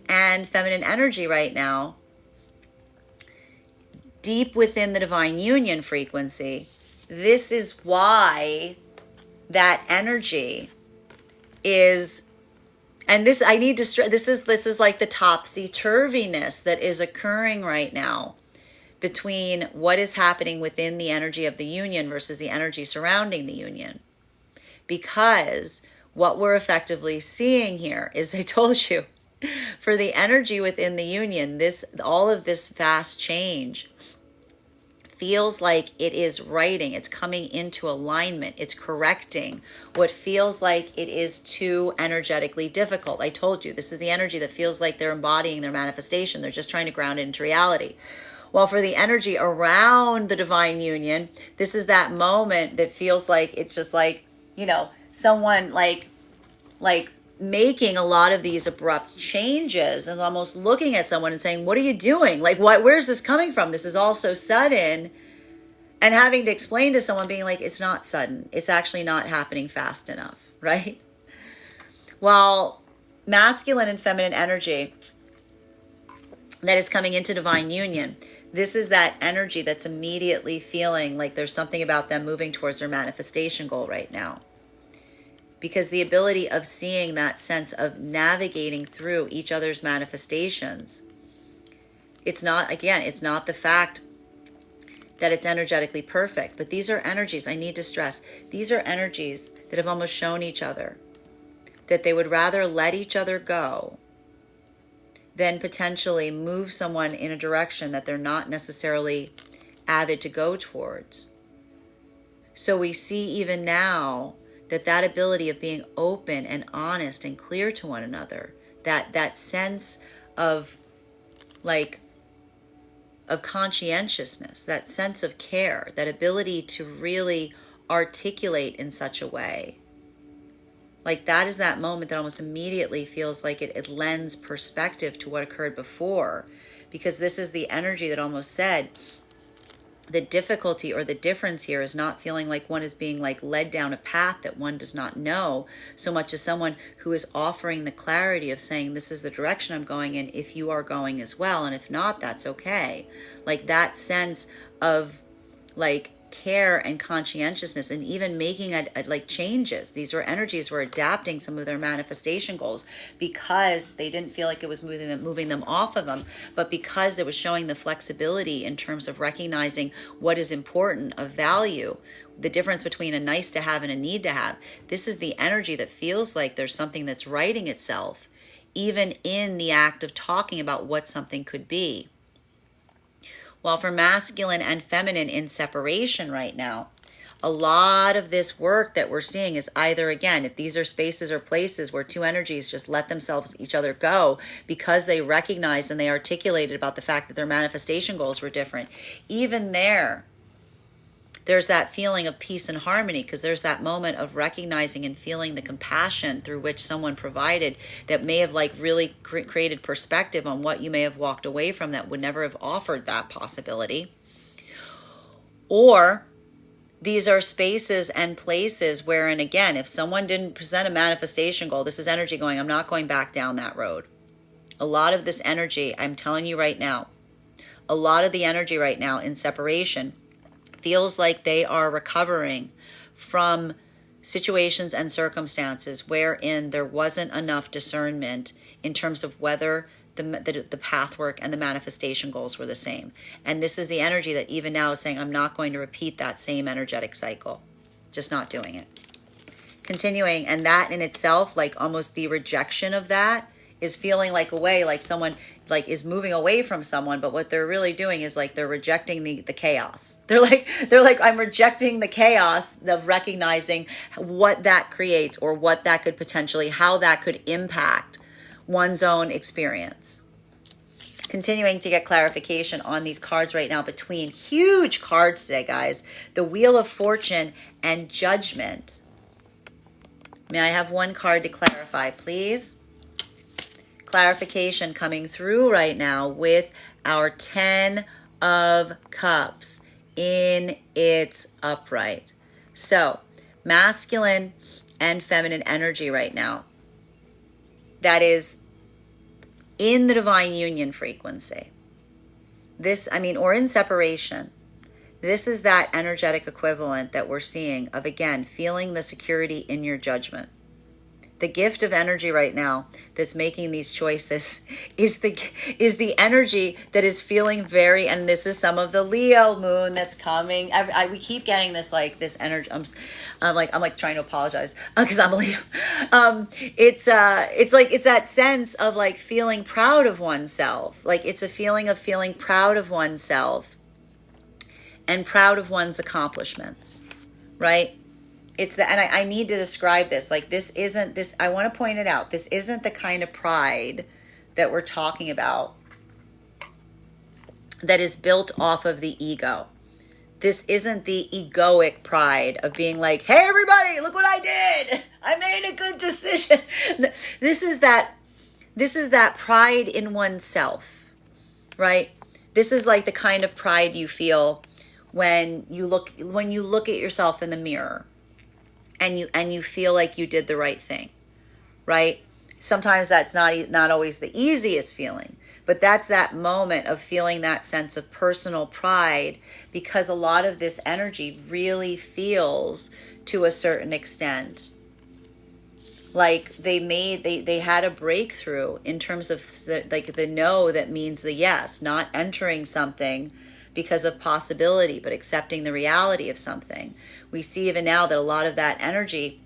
and feminine energy right now, deep within the divine union frequency, this is why that energy is, and this, I need to stress, this is like the topsy-turviness that is occurring right now between what is happening within the energy of the union versus the energy surrounding the union. Because what we're effectively seeing here is, I told you, for the energy within the union, all of this vast change feels like it is righting, it's coming into alignment, it's correcting what feels like it is too energetically difficult. I told you, this is the energy that feels like they're embodying their manifestation. They're just trying to ground it into reality. While for the energy around the divine union, this is that moment that feels like it's just like, you know, someone like making a lot of these abrupt changes, is almost looking at someone and saying, what are you doing? Like, where's this coming from? This is all so sudden. And having to explain to someone, being like, it's not sudden. It's actually not happening fast enough, right? While masculine and feminine energy that is coming into divine union, this is that energy that's immediately feeling like there's something about them moving towards their manifestation goal right now. Because the ability of seeing that sense of navigating through each other's manifestations, it's not the fact that it's energetically perfect, but these are energies, I need to stress, these are energies that have almost shown each other that they would rather let each other go than potentially move someone in a direction that they're not necessarily avid to go towards. So we see even now that ability of being open and honest and clear to one another, that sense of conscientiousness, that sense of care, that ability to really articulate in such a way Like that is that moment that almost immediately feels like it lends perspective to what occurred before, because this is the energy that almost said the difficulty or the difference here is not feeling like one is being like led down a path that one does not know, so much as someone who is offering the clarity of saying, this is the direction I'm going in, if you are going as well, and if not, that's okay. Like that sense of like care and conscientiousness, and even making like changes. These were energies were adapting some of their manifestation goals because they didn't feel like it was moving them off of them, but because it was showing the flexibility in terms of recognizing what is important, of value, the difference between a nice to have and a need to have. This is the energy that feels like there's something that's righting itself, even in the act of talking about what something could be. While for masculine and feminine in separation right now, a lot of this work that we're seeing is either, again, if these are spaces or places where two energies just let themselves each other go because they recognized and they articulated about the fact that their manifestation goals were different, even there's that feeling of peace and harmony, because there's that moment of recognizing and feeling the compassion through which someone provided that may have like really created perspective on what you may have walked away from that would never have offered that possibility. Or these are spaces and places wherein, again, if someone didn't present a manifestation goal, this is energy going, I'm not going back down that road. A lot of this energy, I'm telling you right now, a lot of the energy right now in separation feels like they are recovering from situations and circumstances wherein there wasn't enough discernment in terms of whether the path work and the manifestation goals were the same. And this is the energy that even now is saying, I'm not going to repeat that same energetic cycle. Just not doing it. Continuing, and that in itself, like almost the rejection of that is feeling like a way, like someone like is moving away from someone, but what they're really doing is like they're rejecting the chaos. They're like I'm rejecting the chaos of recognizing what that creates, or what that could potentially, how that could impact one's own experience. Continuing to get clarification on these cards right now, between huge cards today, guys, the Wheel of Fortune and Judgment. May I have one card to clarify, please? Clarification coming through right now with our 10 of Cups in its upright. So, masculine and feminine energy right now. That is in the divine union frequency. This, or in separation. This is that energetic equivalent that we're seeing of, again, feeling the security in your judgment. The gift of energy right now that's making these choices is the energy that is feeling very, and this is some of the Leo moon that's coming. We keep getting this energy. I'm like trying to apologize because I'm a Leo. It's that sense of like feeling proud of oneself. Like it's a feeling of feeling proud of oneself and proud of one's accomplishments, right? And I need to describe this. Like I want to point it out. This isn't the kind of pride that we're talking about that is built off of the ego. This isn't the egoic pride of being like, hey, everybody, look what I did. I made a good decision. This is that pride in oneself, right? This is like the kind of pride you feel when you look at yourself in the mirror. And you feel like you did the right thing, right? Sometimes that's not always the easiest feeling, but that's that moment of feeling that sense of personal pride, because a lot of this energy really feels, to a certain extent, like they had a breakthrough in terms of the no that means the yes, not entering something because of possibility, but accepting the reality of something. We see even now that a lot of that energy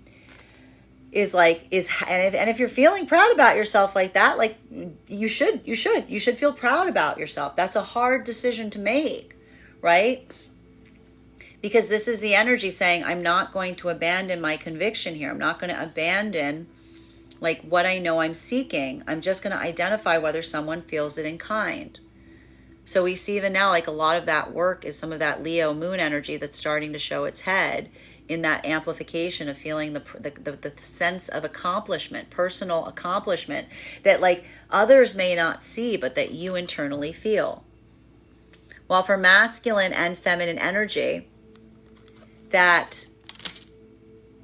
is and if you're feeling proud about yourself like that, like you should feel proud about yourself. That's a hard decision to make, right? Because this is the energy saying, I'm not going to abandon my conviction here. I'm not going to abandon like what I know I'm seeking. I'm just going to identify whether someone feels it in kind. So we see even now, like a lot of that work is some of that Leo moon energy that's starting to show its head in that amplification of feeling the sense of accomplishment, personal accomplishment that like others may not see, but that you internally feel. While for masculine and feminine energy, that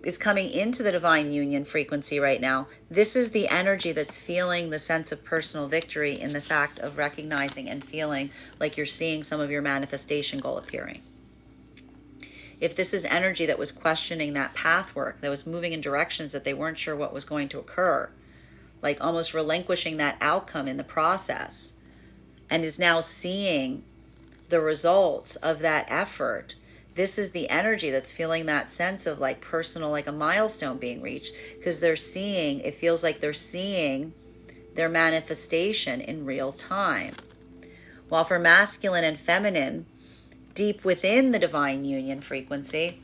is coming into the divine union frequency right now, this is the energy that's feeling the sense of personal victory in the fact of recognizing and feeling like you're seeing some of your manifestation goal appearing. If this is energy that was questioning that path work, that was moving in directions that they weren't sure what was going to occur, like almost relinquishing that outcome in the process, and is now seeing the results of that effort, this is the energy that's feeling that sense of like personal, like a milestone being reached, because they're seeing, it feels like they're seeing their manifestation in real time. While for masculine and feminine, deep within the divine union frequency,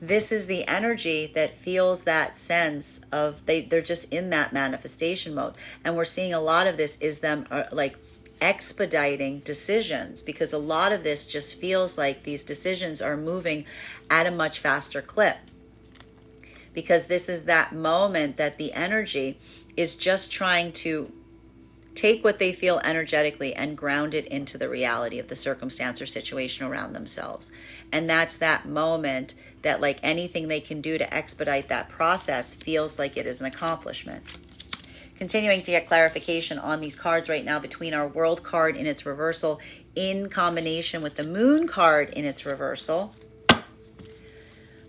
this is the energy that feels that sense of they're just in that manifestation mode. And we're seeing a lot of this is them like expediting decisions, because a lot of this just feels like these decisions are moving at a much faster clip, because this is that moment that the energy is just trying to take what they feel energetically and ground it into the reality of the circumstance or situation around themselves. And that's that moment that like anything they can do to expedite that process feels like it is an accomplishment. Continuing to get clarification on these cards right now between our World card in its reversal in combination with the Moon card in its reversal.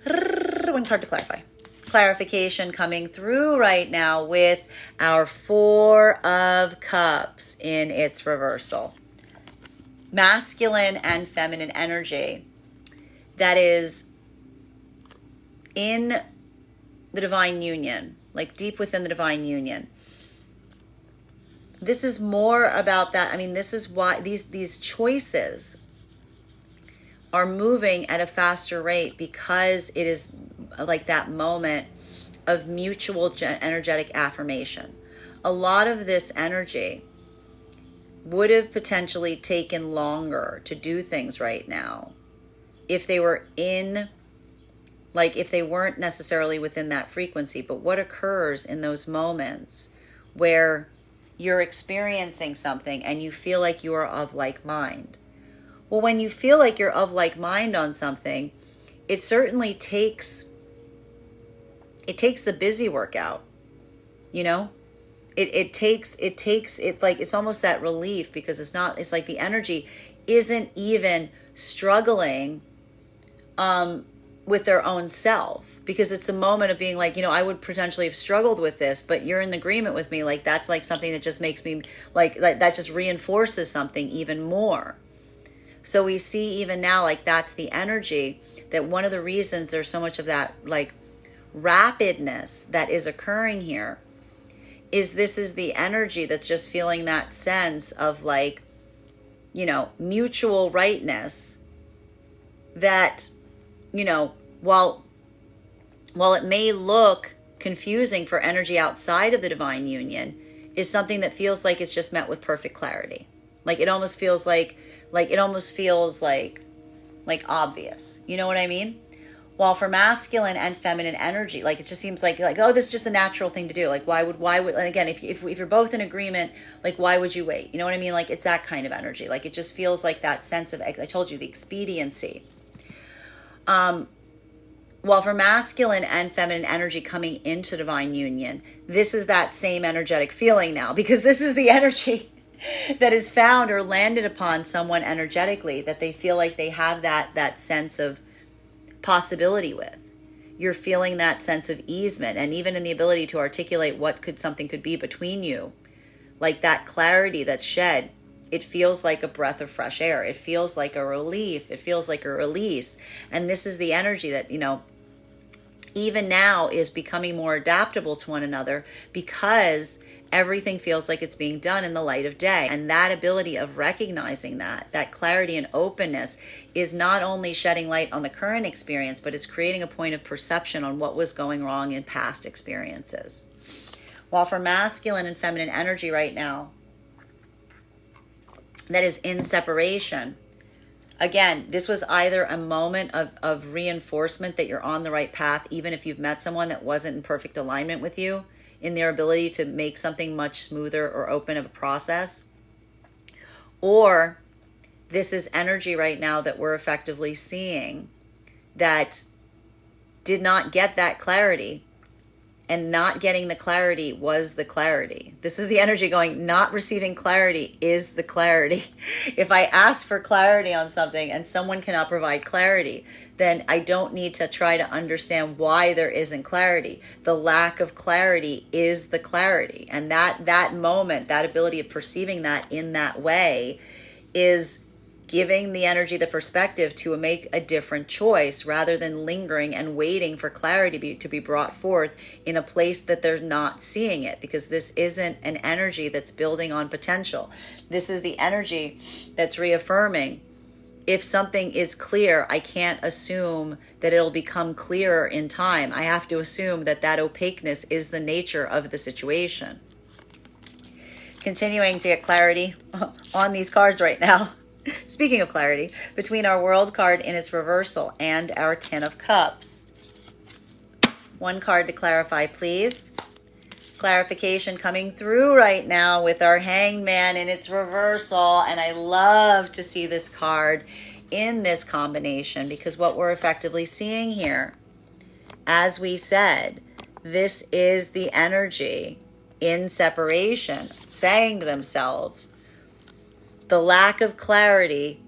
One card to clarify. Clarification coming through right now with our Four of Cups in its reversal. Masculine and feminine energy that is in the divine union, like deep within the divine union. This is more about that. I mean, this is why these choices are moving at a faster rate, because it is like that moment of mutual energetic affirmation. A lot of this energy would have potentially taken longer to do things right now if they were in, like if they weren't necessarily within that frequency. But what occurs in those moments where you're experiencing something and you feel like you are of like mind? Well, when you feel like you're of like mind on something, it certainly takes the busy work out, you know? It takes it, like it's almost that relief, because it's like the energy isn't even struggling with their own self, because it's a moment of being like, you know, I would potentially have struggled with this, but you're in agreement with me. Like that's like something that just makes me like that just reinforces something even more. So we see even now, like that's the energy that one of the reasons there's so much of that like rapidness that is occurring here is this is the energy that's just feeling that sense of like, you know, mutual rightness that, you know, while it may look confusing for energy outside of the divine union, is something that feels like it's just met with perfect clarity. Like it almost feels like obvious. You know what I mean? While for masculine and feminine energy, like it just seems like oh, this is just a natural thing to do. Like why would and again, if you're both in agreement, like why would you wait? You know what I mean? Like it's that kind of energy. Like it just feels like that sense of, I told you, the expediency. While for masculine and feminine energy coming into divine union, this is that same energetic feeling now, because this is the energy that is found or landed upon someone energetically that they feel like they have that sense of possibility with. You're feeling that sense of easement, and even in the ability to articulate what something could be between you, like that clarity that's shed. It feels like a breath of fresh air. It feels like a relief. It feels like a release. And this is the energy that, you know, even now is becoming more adaptable to one another, because everything feels like it's being done in the light of day. And that ability of recognizing that clarity and openness is not only shedding light on the current experience, but is creating a point of perception on what was going wrong in past experiences. While for masculine and feminine energy right now, that is in separation, Again, this was either a moment of reinforcement that you're on the right path, even if you've met someone that wasn't in perfect alignment with you in their ability to make something much smoother or open of a process. Or this is energy right now that we're effectively seeing that did not get that clarity. And not getting the clarity was the clarity. This is the energy going, not receiving clarity is the clarity. If I ask for clarity on something and someone cannot provide clarity, then I don't need to try to understand why there isn't clarity. The lack of clarity is the clarity. And that moment, that ability of perceiving that in that way is giving the energy the perspective to make a different choice rather than lingering and waiting for clarity to be brought forth in a place that they're not seeing it, because this isn't an energy that's building on potential. This is the energy that's reaffirming, if something is clear, I can't assume that it'll become clearer in time. I have to assume that that opaqueness is the nature of the situation. Continuing to get clarity on these cards right now. Speaking of clarity, between our World card in its reversal and our Ten of Cups. One card to clarify, please. Clarification coming through right now with our Hangman in its reversal. And I love to see this card in this combination, because what we're effectively seeing here, as we said, this is the energy in separation saying to themselves, the lack of clarity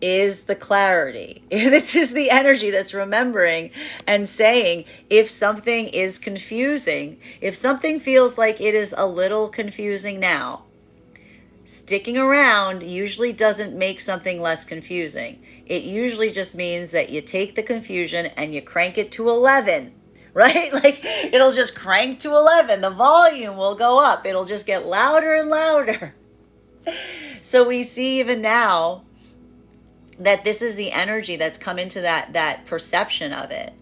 is the clarity. This is the energy that's remembering and saying, if something is confusing, if something feels like it is a little confusing now, sticking around usually doesn't make something less confusing. It usually just means that you take the confusion and you crank it to 11, right? Like it'll just crank to 11. The volume will go up. It'll just get louder and louder. So we see even now that this is the energy that's come into that perception of it,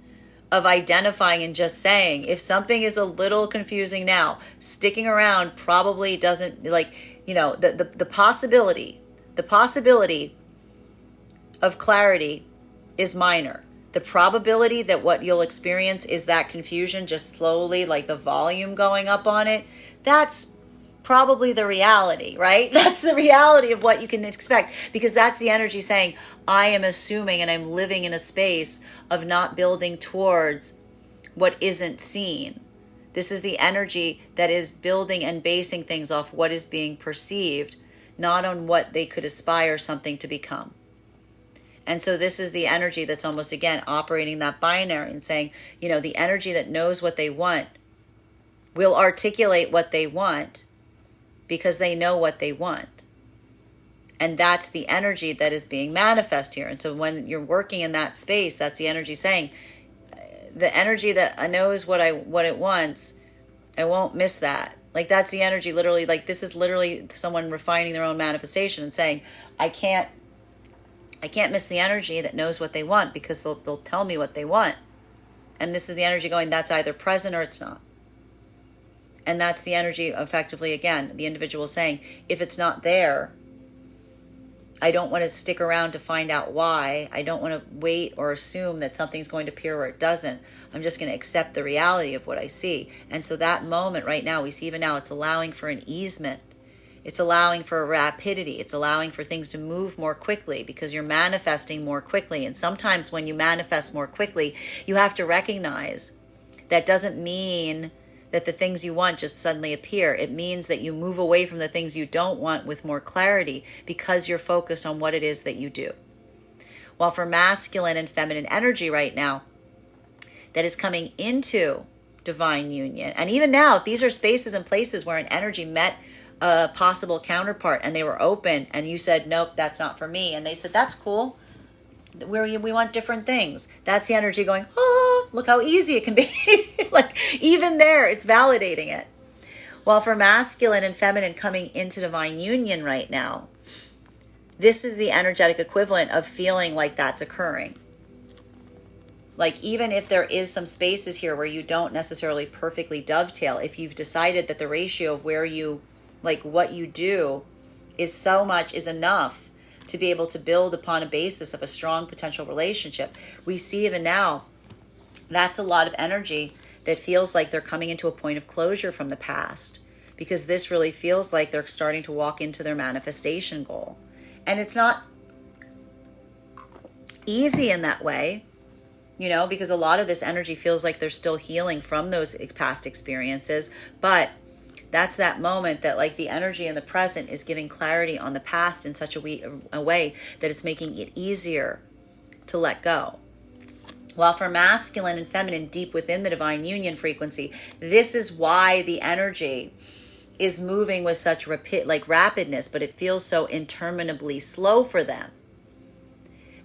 of identifying and just saying, if something is a little confusing now, sticking around probably doesn't, like, you know, the possibility of clarity is minor. The probability that what you'll experience is that confusion just slowly, like the volume going up on it, that's probably the reality, right? That's the reality of what you can expect, because that's the energy saying, I am assuming and I'm living in a space of not building towards what isn't seen. This is the energy that is building and basing things off what is being perceived, not on what they could aspire something to become. And so this is the energy that's almost, again, operating that binary and saying, you know, the energy that knows what they want will articulate what they want, because they know what they want. And that's the energy that is being manifest here. And so when you're working in that space, that's the energy saying, the energy that knows what it wants, I won't miss that. Like that's the energy, literally, like this is literally someone refining their own manifestation and saying, I can't miss the energy that knows what they want, because they'll tell me what they want. And this is the energy going, that's either present or it's not. And that's the energy, effectively, again, the individual saying, if it's not there, I don't want to stick around to find out why. I don't want to wait or assume that something's going to appear where it doesn't. I'm just going to accept the reality of what I see. And so that moment right now, we see even now, it's allowing for an easement. It's allowing for a rapidity. It's allowing for things to move more quickly, because you're manifesting more quickly. And sometimes when you manifest more quickly, you have to recognize that doesn't mean that the things you want just suddenly appear. It means that you move away from the things you don't want with more clarity, because you're focused on what it is that you do. While for masculine and feminine energy right now, that is coming into divine union. And even now, if these are spaces and places where an energy met a possible counterpart and they were open and you said, nope, that's not for me. And they said, that's cool. We want different things. That's the energy going, oh, look how easy it can be. Like even there, it's validating it. While for masculine and feminine coming into divine union right now, this is the energetic equivalent of feeling like that's occurring. Like even if there is some spaces here where you don't necessarily perfectly dovetail, if you've decided that the ratio of where you, like what you do is so much is enough to be able to build upon a basis of a strong potential relationship. We see even now, that's a lot of energy that feels like they're coming into a point of closure from the past, because this really feels like they're starting to walk into their manifestation goal. And it's not easy in that way, because a lot of this energy feels like they're still healing from those past experiences. But that's that moment that, like, the energy in the present is giving clarity on the past in such a way that it's making it easier to let go. While for masculine and feminine, deep within the divine union frequency, this is why the energy is moving with such rapidness, but it feels so interminably slow for them.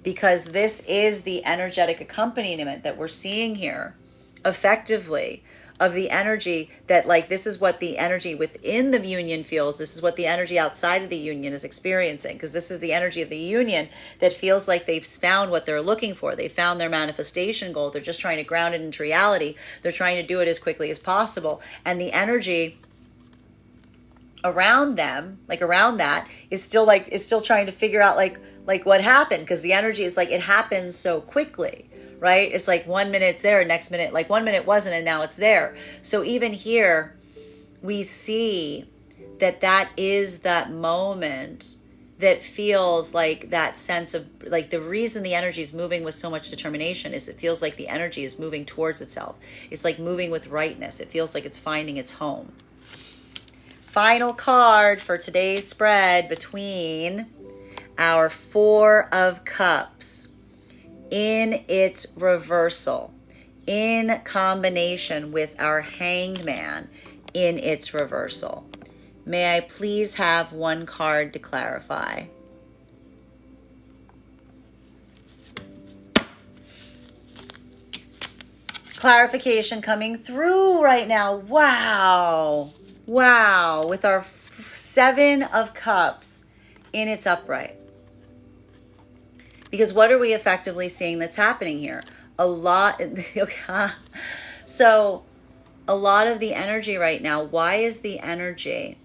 Because this is the energetic accompaniment that we're seeing here, effectively, of the energy that, like, this is what the energy within the union feels. This is what the energy outside of the union is experiencing, because this is the energy of the union that feels like they've found what they're looking for. They found their manifestation goal. They're just trying to ground it into reality. They're trying to do it as quickly as possible. And the energy around them, around that, is still trying to figure out like what happened, because the energy is like, it happens so quickly. Right? It's like 1 minute it's there, next minute, 1 minute wasn't, and now it's there. So even here, we see that is that moment that feels like that sense of, like, the reason the energy is moving with so much determination is it feels like the energy is moving towards itself. It's like moving with rightness. It feels like it's finding its home. Final card for today's spread between our Four of Cups in its reversal, in combination with our Hanged Man in its reversal. May I please have one card to clarify? Clarification coming through right now. Wow. Wow. With our Seven of Cups in its upright. Because what are we effectively seeing that's happening here? So a lot of the energy right now, why is the energy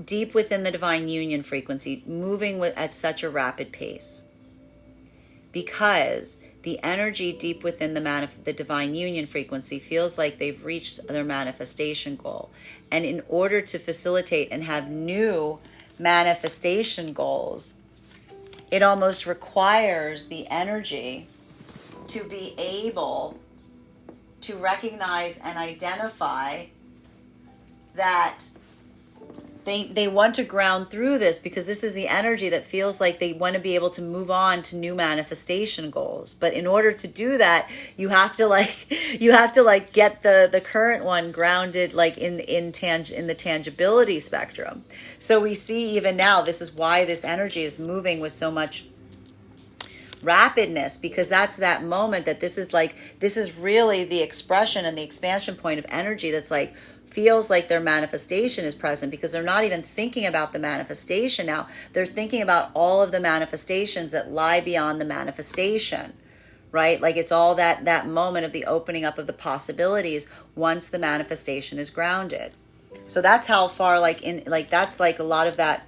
deep within the divine union frequency moving at such a rapid pace? Because the energy deep within the divine union frequency feels like they've reached their manifestation goal. And in order to facilitate and have new manifestation goals, it almost requires the energy to be able to recognize and identify that they want to ground through this, because this is the energy that feels like they want to be able to move on to new manifestation goals. But in order to do that, you have to get the current one grounded, in the tangibility spectrum. So we see even now, this is why this energy is moving with so much rapidness, because that's that moment that this is really the expression and the expansion point of energy that's feels like their manifestation is present, because they're not even thinking about the manifestation now. They're thinking about all of the manifestations that lie beyond the manifestation, right? It's all that moment of the opening up of the possibilities once the manifestation is grounded. So that's how far, that's a lot of that,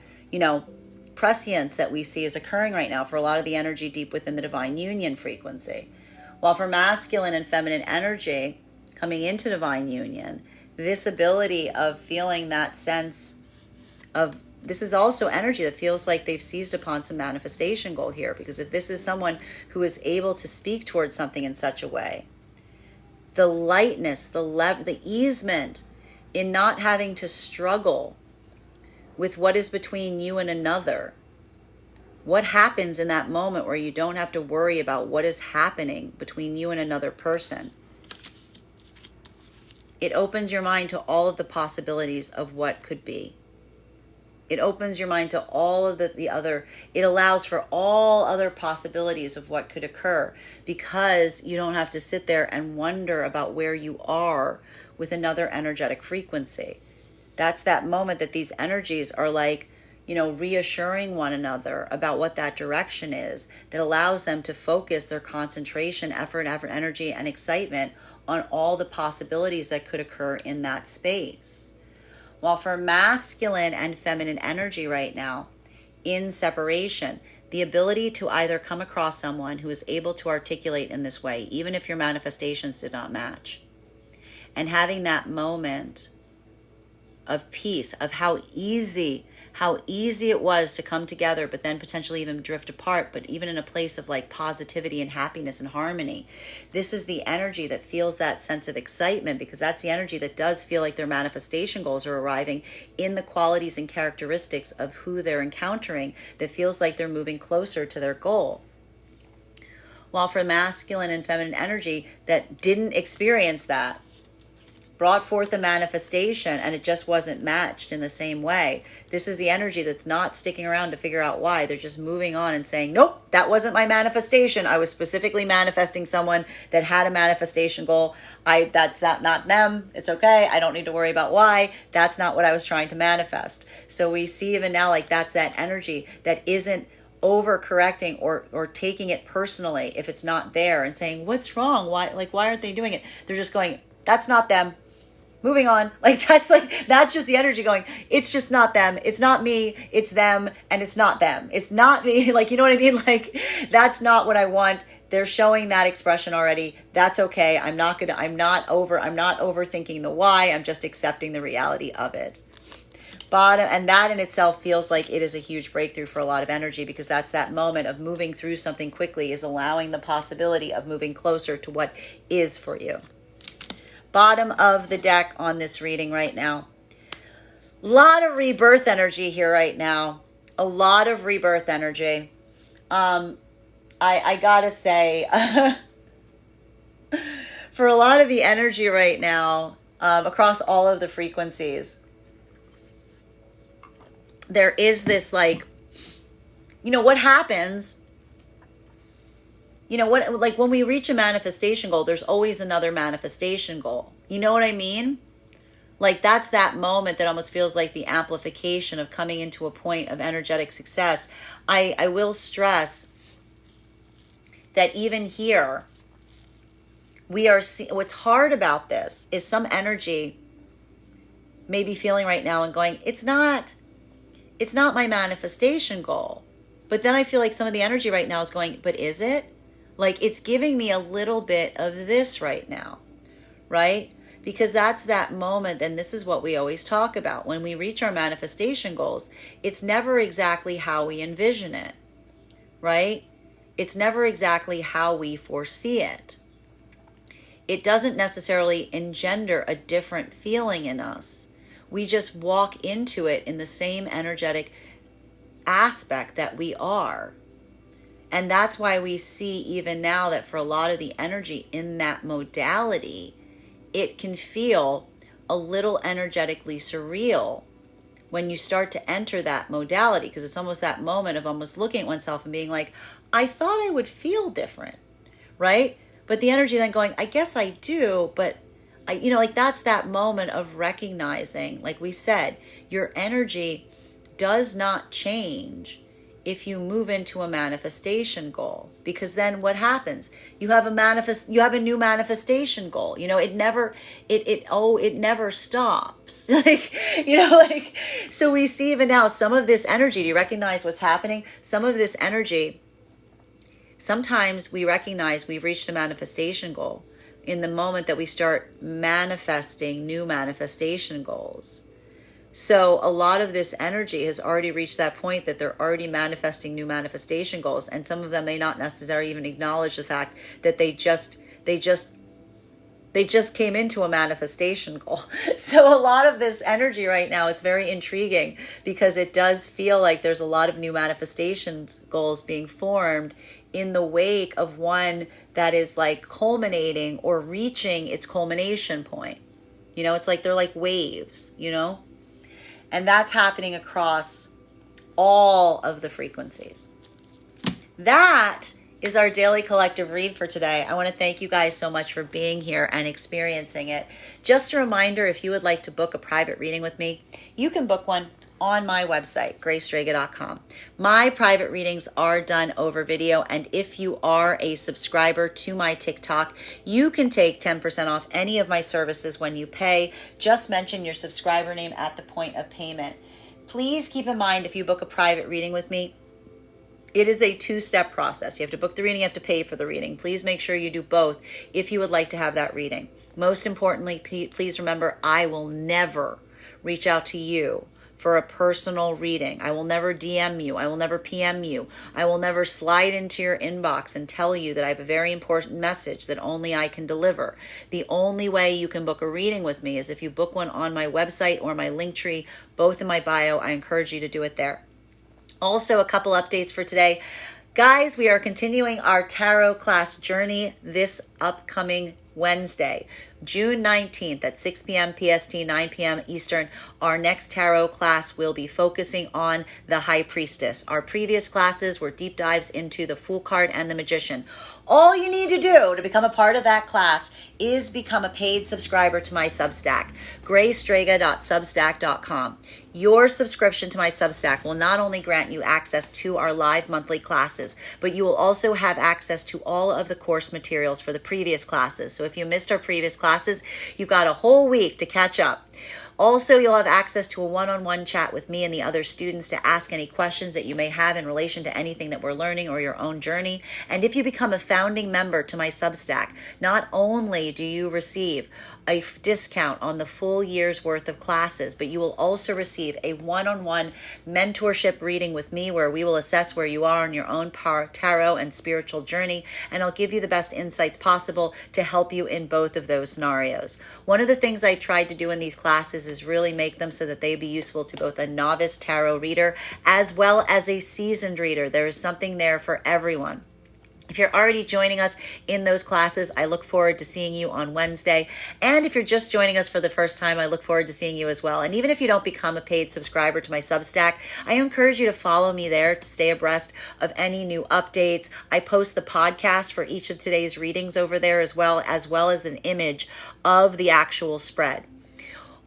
prescience that we see is occurring right now for a lot of the energy deep within the divine union frequency. While for masculine and feminine energy coming into divine union, this ability of feeling that sense of, this is also energy that feels like they've seized upon some manifestation goal here. Because if this is someone who is able to speak towards something in such a way, the lightness, the easement in not having to struggle with what is between you and another. What happens in that moment where you don't have to worry about what is happening between you and another person? It opens your mind to all of the possibilities of what could be. It opens your mind to all of the other, it allows for all other possibilities of what could occur, because you don't have to sit there and wonder about where you are with another energetic frequency. That's that moment that these energies are reassuring one another about what that direction is, that allows them to focus their concentration, effort, energy, and excitement on all the possibilities that could occur in that space. While for masculine and feminine energy right now, in separation, the ability to either come across someone who is able to articulate in this way, even if your manifestations did not match, and having that moment of peace, of how easy it was to come together, but then potentially even drift apart, but even in a place of like positivity and happiness and harmony. This is the energy that feels that sense of excitement, because that's the energy that does feel like their manifestation goals are arriving in the qualities and characteristics of who they're encountering, that feels like they're moving closer to their goal. While for masculine and feminine energy that didn't experience that, brought forth a manifestation and it just wasn't matched in the same way. This is the energy that's not sticking around to figure out why. They're just moving on and saying, nope, that wasn't my manifestation. I was specifically manifesting someone that had a manifestation goal. That's not them. It's okay. I don't need to worry about why. That's not what I was trying to manifest. So we see even now, like, that's that energy that isn't overcorrecting or taking it personally if it's not there and saying, what's wrong? Why aren't they doing it? They're just going, that's not them. Moving on. That's just the energy going, it's just not them. It's not me. It's them. And it's not them. It's not me. Like, you know what I mean? Like, that's not what I want. They're showing that expression already. That's okay. I'm not overthinking the why. I'm just accepting the reality of it. Bottom, and that in itself feels like it is a huge breakthrough for a lot of energy, because that's that moment of moving through something quickly is allowing the possibility of moving closer to what is for you. Bottom of the deck on this reading right now. A lot of rebirth energy here right now. A lot of rebirth energy. I gotta say, for a lot of the energy right now, across all of the frequencies, there is this, like, what happens, when we reach a manifestation goal, there's always another manifestation goal. You know what I mean? Like, that's that moment that almost feels like the amplification of coming into a point of energetic success. I will stress that even here, we are what's hard about this is some energy may be feeling right now and going, it's not my manifestation goal. But then I feel like some of the energy right now is going, but is it? Like, it's giving me a little bit of this right now, right? Because that's that moment, and this is what we always talk about. When we reach our manifestation goals, it's never exactly how we envision it, right? It's never exactly how we foresee it. It doesn't necessarily engender a different feeling in us. We just walk into it in the same energetic aspect that we are. And that's why we see even now that for a lot of the energy in that modality, it can feel a little energetically surreal when you start to enter that modality, because it's almost that moment of almost looking at oneself and being like, I thought I would feel different, right? But the energy then going, I guess I do, but that's that moment of recognizing, like we said, your energy does not change if you move into a manifestation goal, because then what happens? You have a new manifestation goal. It never stops. So we see even now some of this energy. Do you recognize what's happening? Some of this energy, sometimes we recognize we've reached a manifestation goal in the moment that we start manifesting new manifestation goals. So a lot of this energy has already reached that point that they're already manifesting new manifestation goals. And some of them may not necessarily even acknowledge the fact that they just came into a manifestation goal. So a lot of this energy right now, it's very intriguing, because it does feel like there's a lot of new manifestations goals being formed in the wake of one that is like culminating or reaching its culmination point. It's like they're like waves, and that's happening across all of the frequencies. That is our daily collective read for today. I want to thank you guys so much for being here and experiencing it. Just a reminder, if you would like to book a private reading with me, you can book one on my website, gracestrega.com. My private readings are done over video, and if you are a subscriber to my TikTok, you can take 10% off any of my services when you pay. Just mention your subscriber name at the point of payment. Please keep in mind, if you book a private reading with me, it is a two-step process. You have to book the reading, you have to pay for the reading. Please make sure you do both if you would like to have that reading. Most importantly, please remember, I will never reach out to you for a personal reading. I will never DM you. I will never PM you. I will never slide into your inbox and tell you that I have a very important message that only I can deliver. The only way you can book a reading with me is if you book one on my website or my Linktree, both in my bio. I encourage you to do it there. Also, a couple updates for today. Guys, we are continuing our tarot class journey this upcoming Wednesday, June 19th at 6 p.m. PST, 9 p.m. Eastern. Our next tarot class will be focusing on the High Priestess. Our previous classes were deep dives into the Fool card and the Magician. All you need to do to become a part of that class is become a paid subscriber to my Substack, graystrega.substack.com. Your subscription to my Substack will not only grant you access to our live monthly classes, but you will also have access to all of the course materials for the previous classes. So if you missed our previous classes, you've got a whole week to catch up. Also, you'll have access to a one-on-one chat with me and the other students to ask any questions that you may have in relation to anything that we're learning or your own journey. And if you become a founding member to my Substack, not only do you receive a discount on the full year's worth of classes, but you will also receive a one-on-one mentorship reading with me where we will assess where you are on your own tarot and spiritual journey, and I'll give you the best insights possible to help you in both of those scenarios. One of the things I tried to do in these classes is really make them so that they be useful to both a novice tarot reader as well as a seasoned reader. There is something there for everyone. If you're already joining us in those classes, I look forward to seeing you on Wednesday. And if you're just joining us for the first time, I look forward to seeing you as well. And even if you don't become a paid subscriber to my Substack, I encourage you to follow me there to stay abreast of any new updates. I post the podcast for each of today's readings over there as well as an image of the actual spread.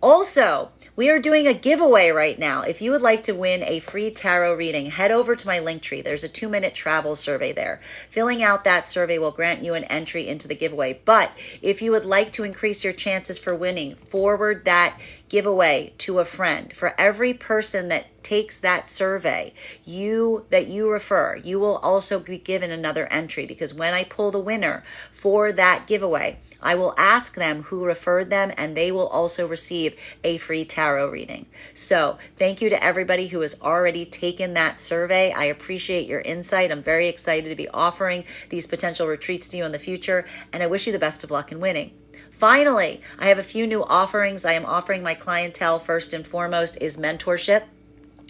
Also, we are doing a giveaway right now. If you would like to win a free tarot reading, head over to my Linktree. There's a 2-minute travel survey there. Filling out that survey will grant you an entry into the giveaway. But if you would like to increase your chances for winning, forward that giveaway to a friend. For every person that takes that survey that you refer, you will also be given another entry, because when I pull the winner for that giveaway, I will ask them who referred them, and they will also receive a free tarot reading. So thank you to everybody who has already taken that survey. I appreciate your insight. I'm very excited to be offering these potential retreats to you in the future, and I wish you the best of luck in winning. Finally, I have a few new offerings. I am offering my clientele, first and foremost, is mentorship.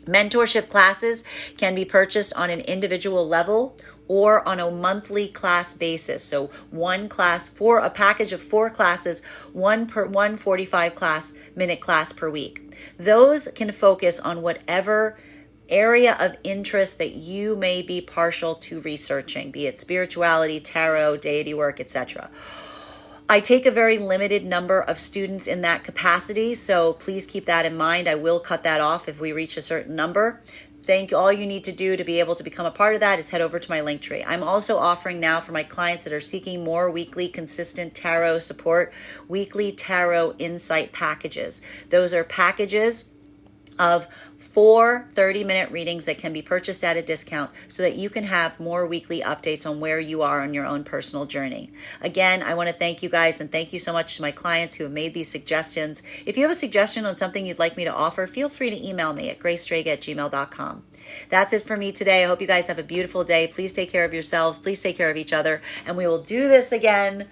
Mentorship classes can be purchased on an individual level or on a monthly class basis. So one class for a package of 4 classes, one 45-minute class per week. Those can focus on whatever area of interest that you may be partial to researching, be it spirituality, tarot, deity work, etc. I take a very limited number of students in that capacity, so please keep that in mind. I will cut that off if we reach a certain number. All you need to do to be able to become a part of that is head over to my Linktree. I'm also offering now for my clients that are seeking more weekly consistent tarot support, weekly tarot insight packages. Those are packages of 4 30-minute readings that can be purchased at a discount so that you can have more weekly updates on where you are on your own personal journey. Again, I want to thank you guys, and thank you so much to my clients who have made these suggestions. If you have a suggestion on something you'd like me to offer, feel free to email me at gracestrega@gmail.com. That's it for me today. I hope you guys have a beautiful day. Please take care of yourselves. Please take care of each other. And we will do this again